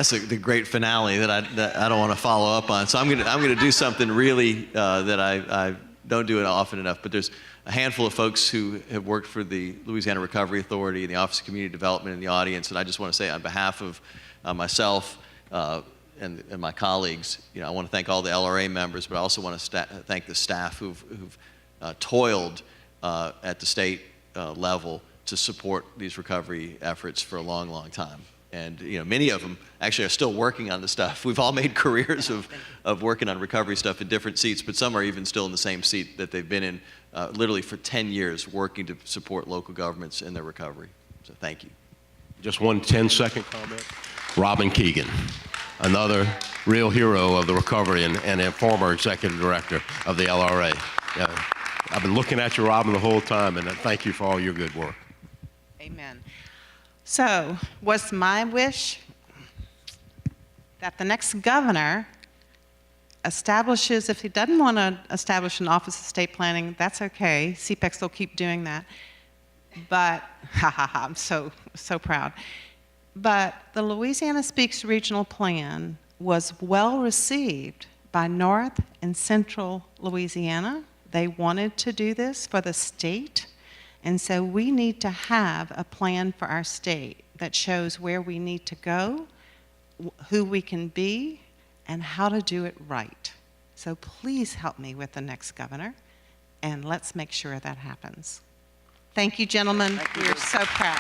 Speaker 4: That's the great finale that I don't want to follow up on. So I'm gonna do something really that I don't do it often enough. But there's a handful of folks who have worked for the Louisiana Recovery Authority and the Office of Community Development in the audience, and I just want to say on behalf of myself and my colleagues, I want to thank all the LRA members, but I also want to thank the staff who've toiled at the state level to support these recovery efforts for a long, long time. And many of them actually are still working on the stuff. We've all made careers of working on recovery stuff in different seats, but some are even still in the same seat that they've been in literally for 10 years working to support local governments in their recovery. So thank you.
Speaker 2: Just one 10-second comment. Robin Keegan, another real hero of the recovery and a former executive director of the LRA. I've been looking at you, Robin, the whole time, and thank you for all your good work.
Speaker 1: Amen. So, what's my wish? That the next governor establishes, if he doesn't want to establish an Office of State Planning, that's okay. CPEX will keep doing that. But, I'm so proud. But the Louisiana Speaks Regional Plan was well received by North and Central Louisiana. They wanted to do this for the state. And so we need to have a plan for our state that shows where we need to go, who we can be, and how to do it right. So please help me with the next governor, and let's make sure that happens. Thank you, gentlemen. We're so proud.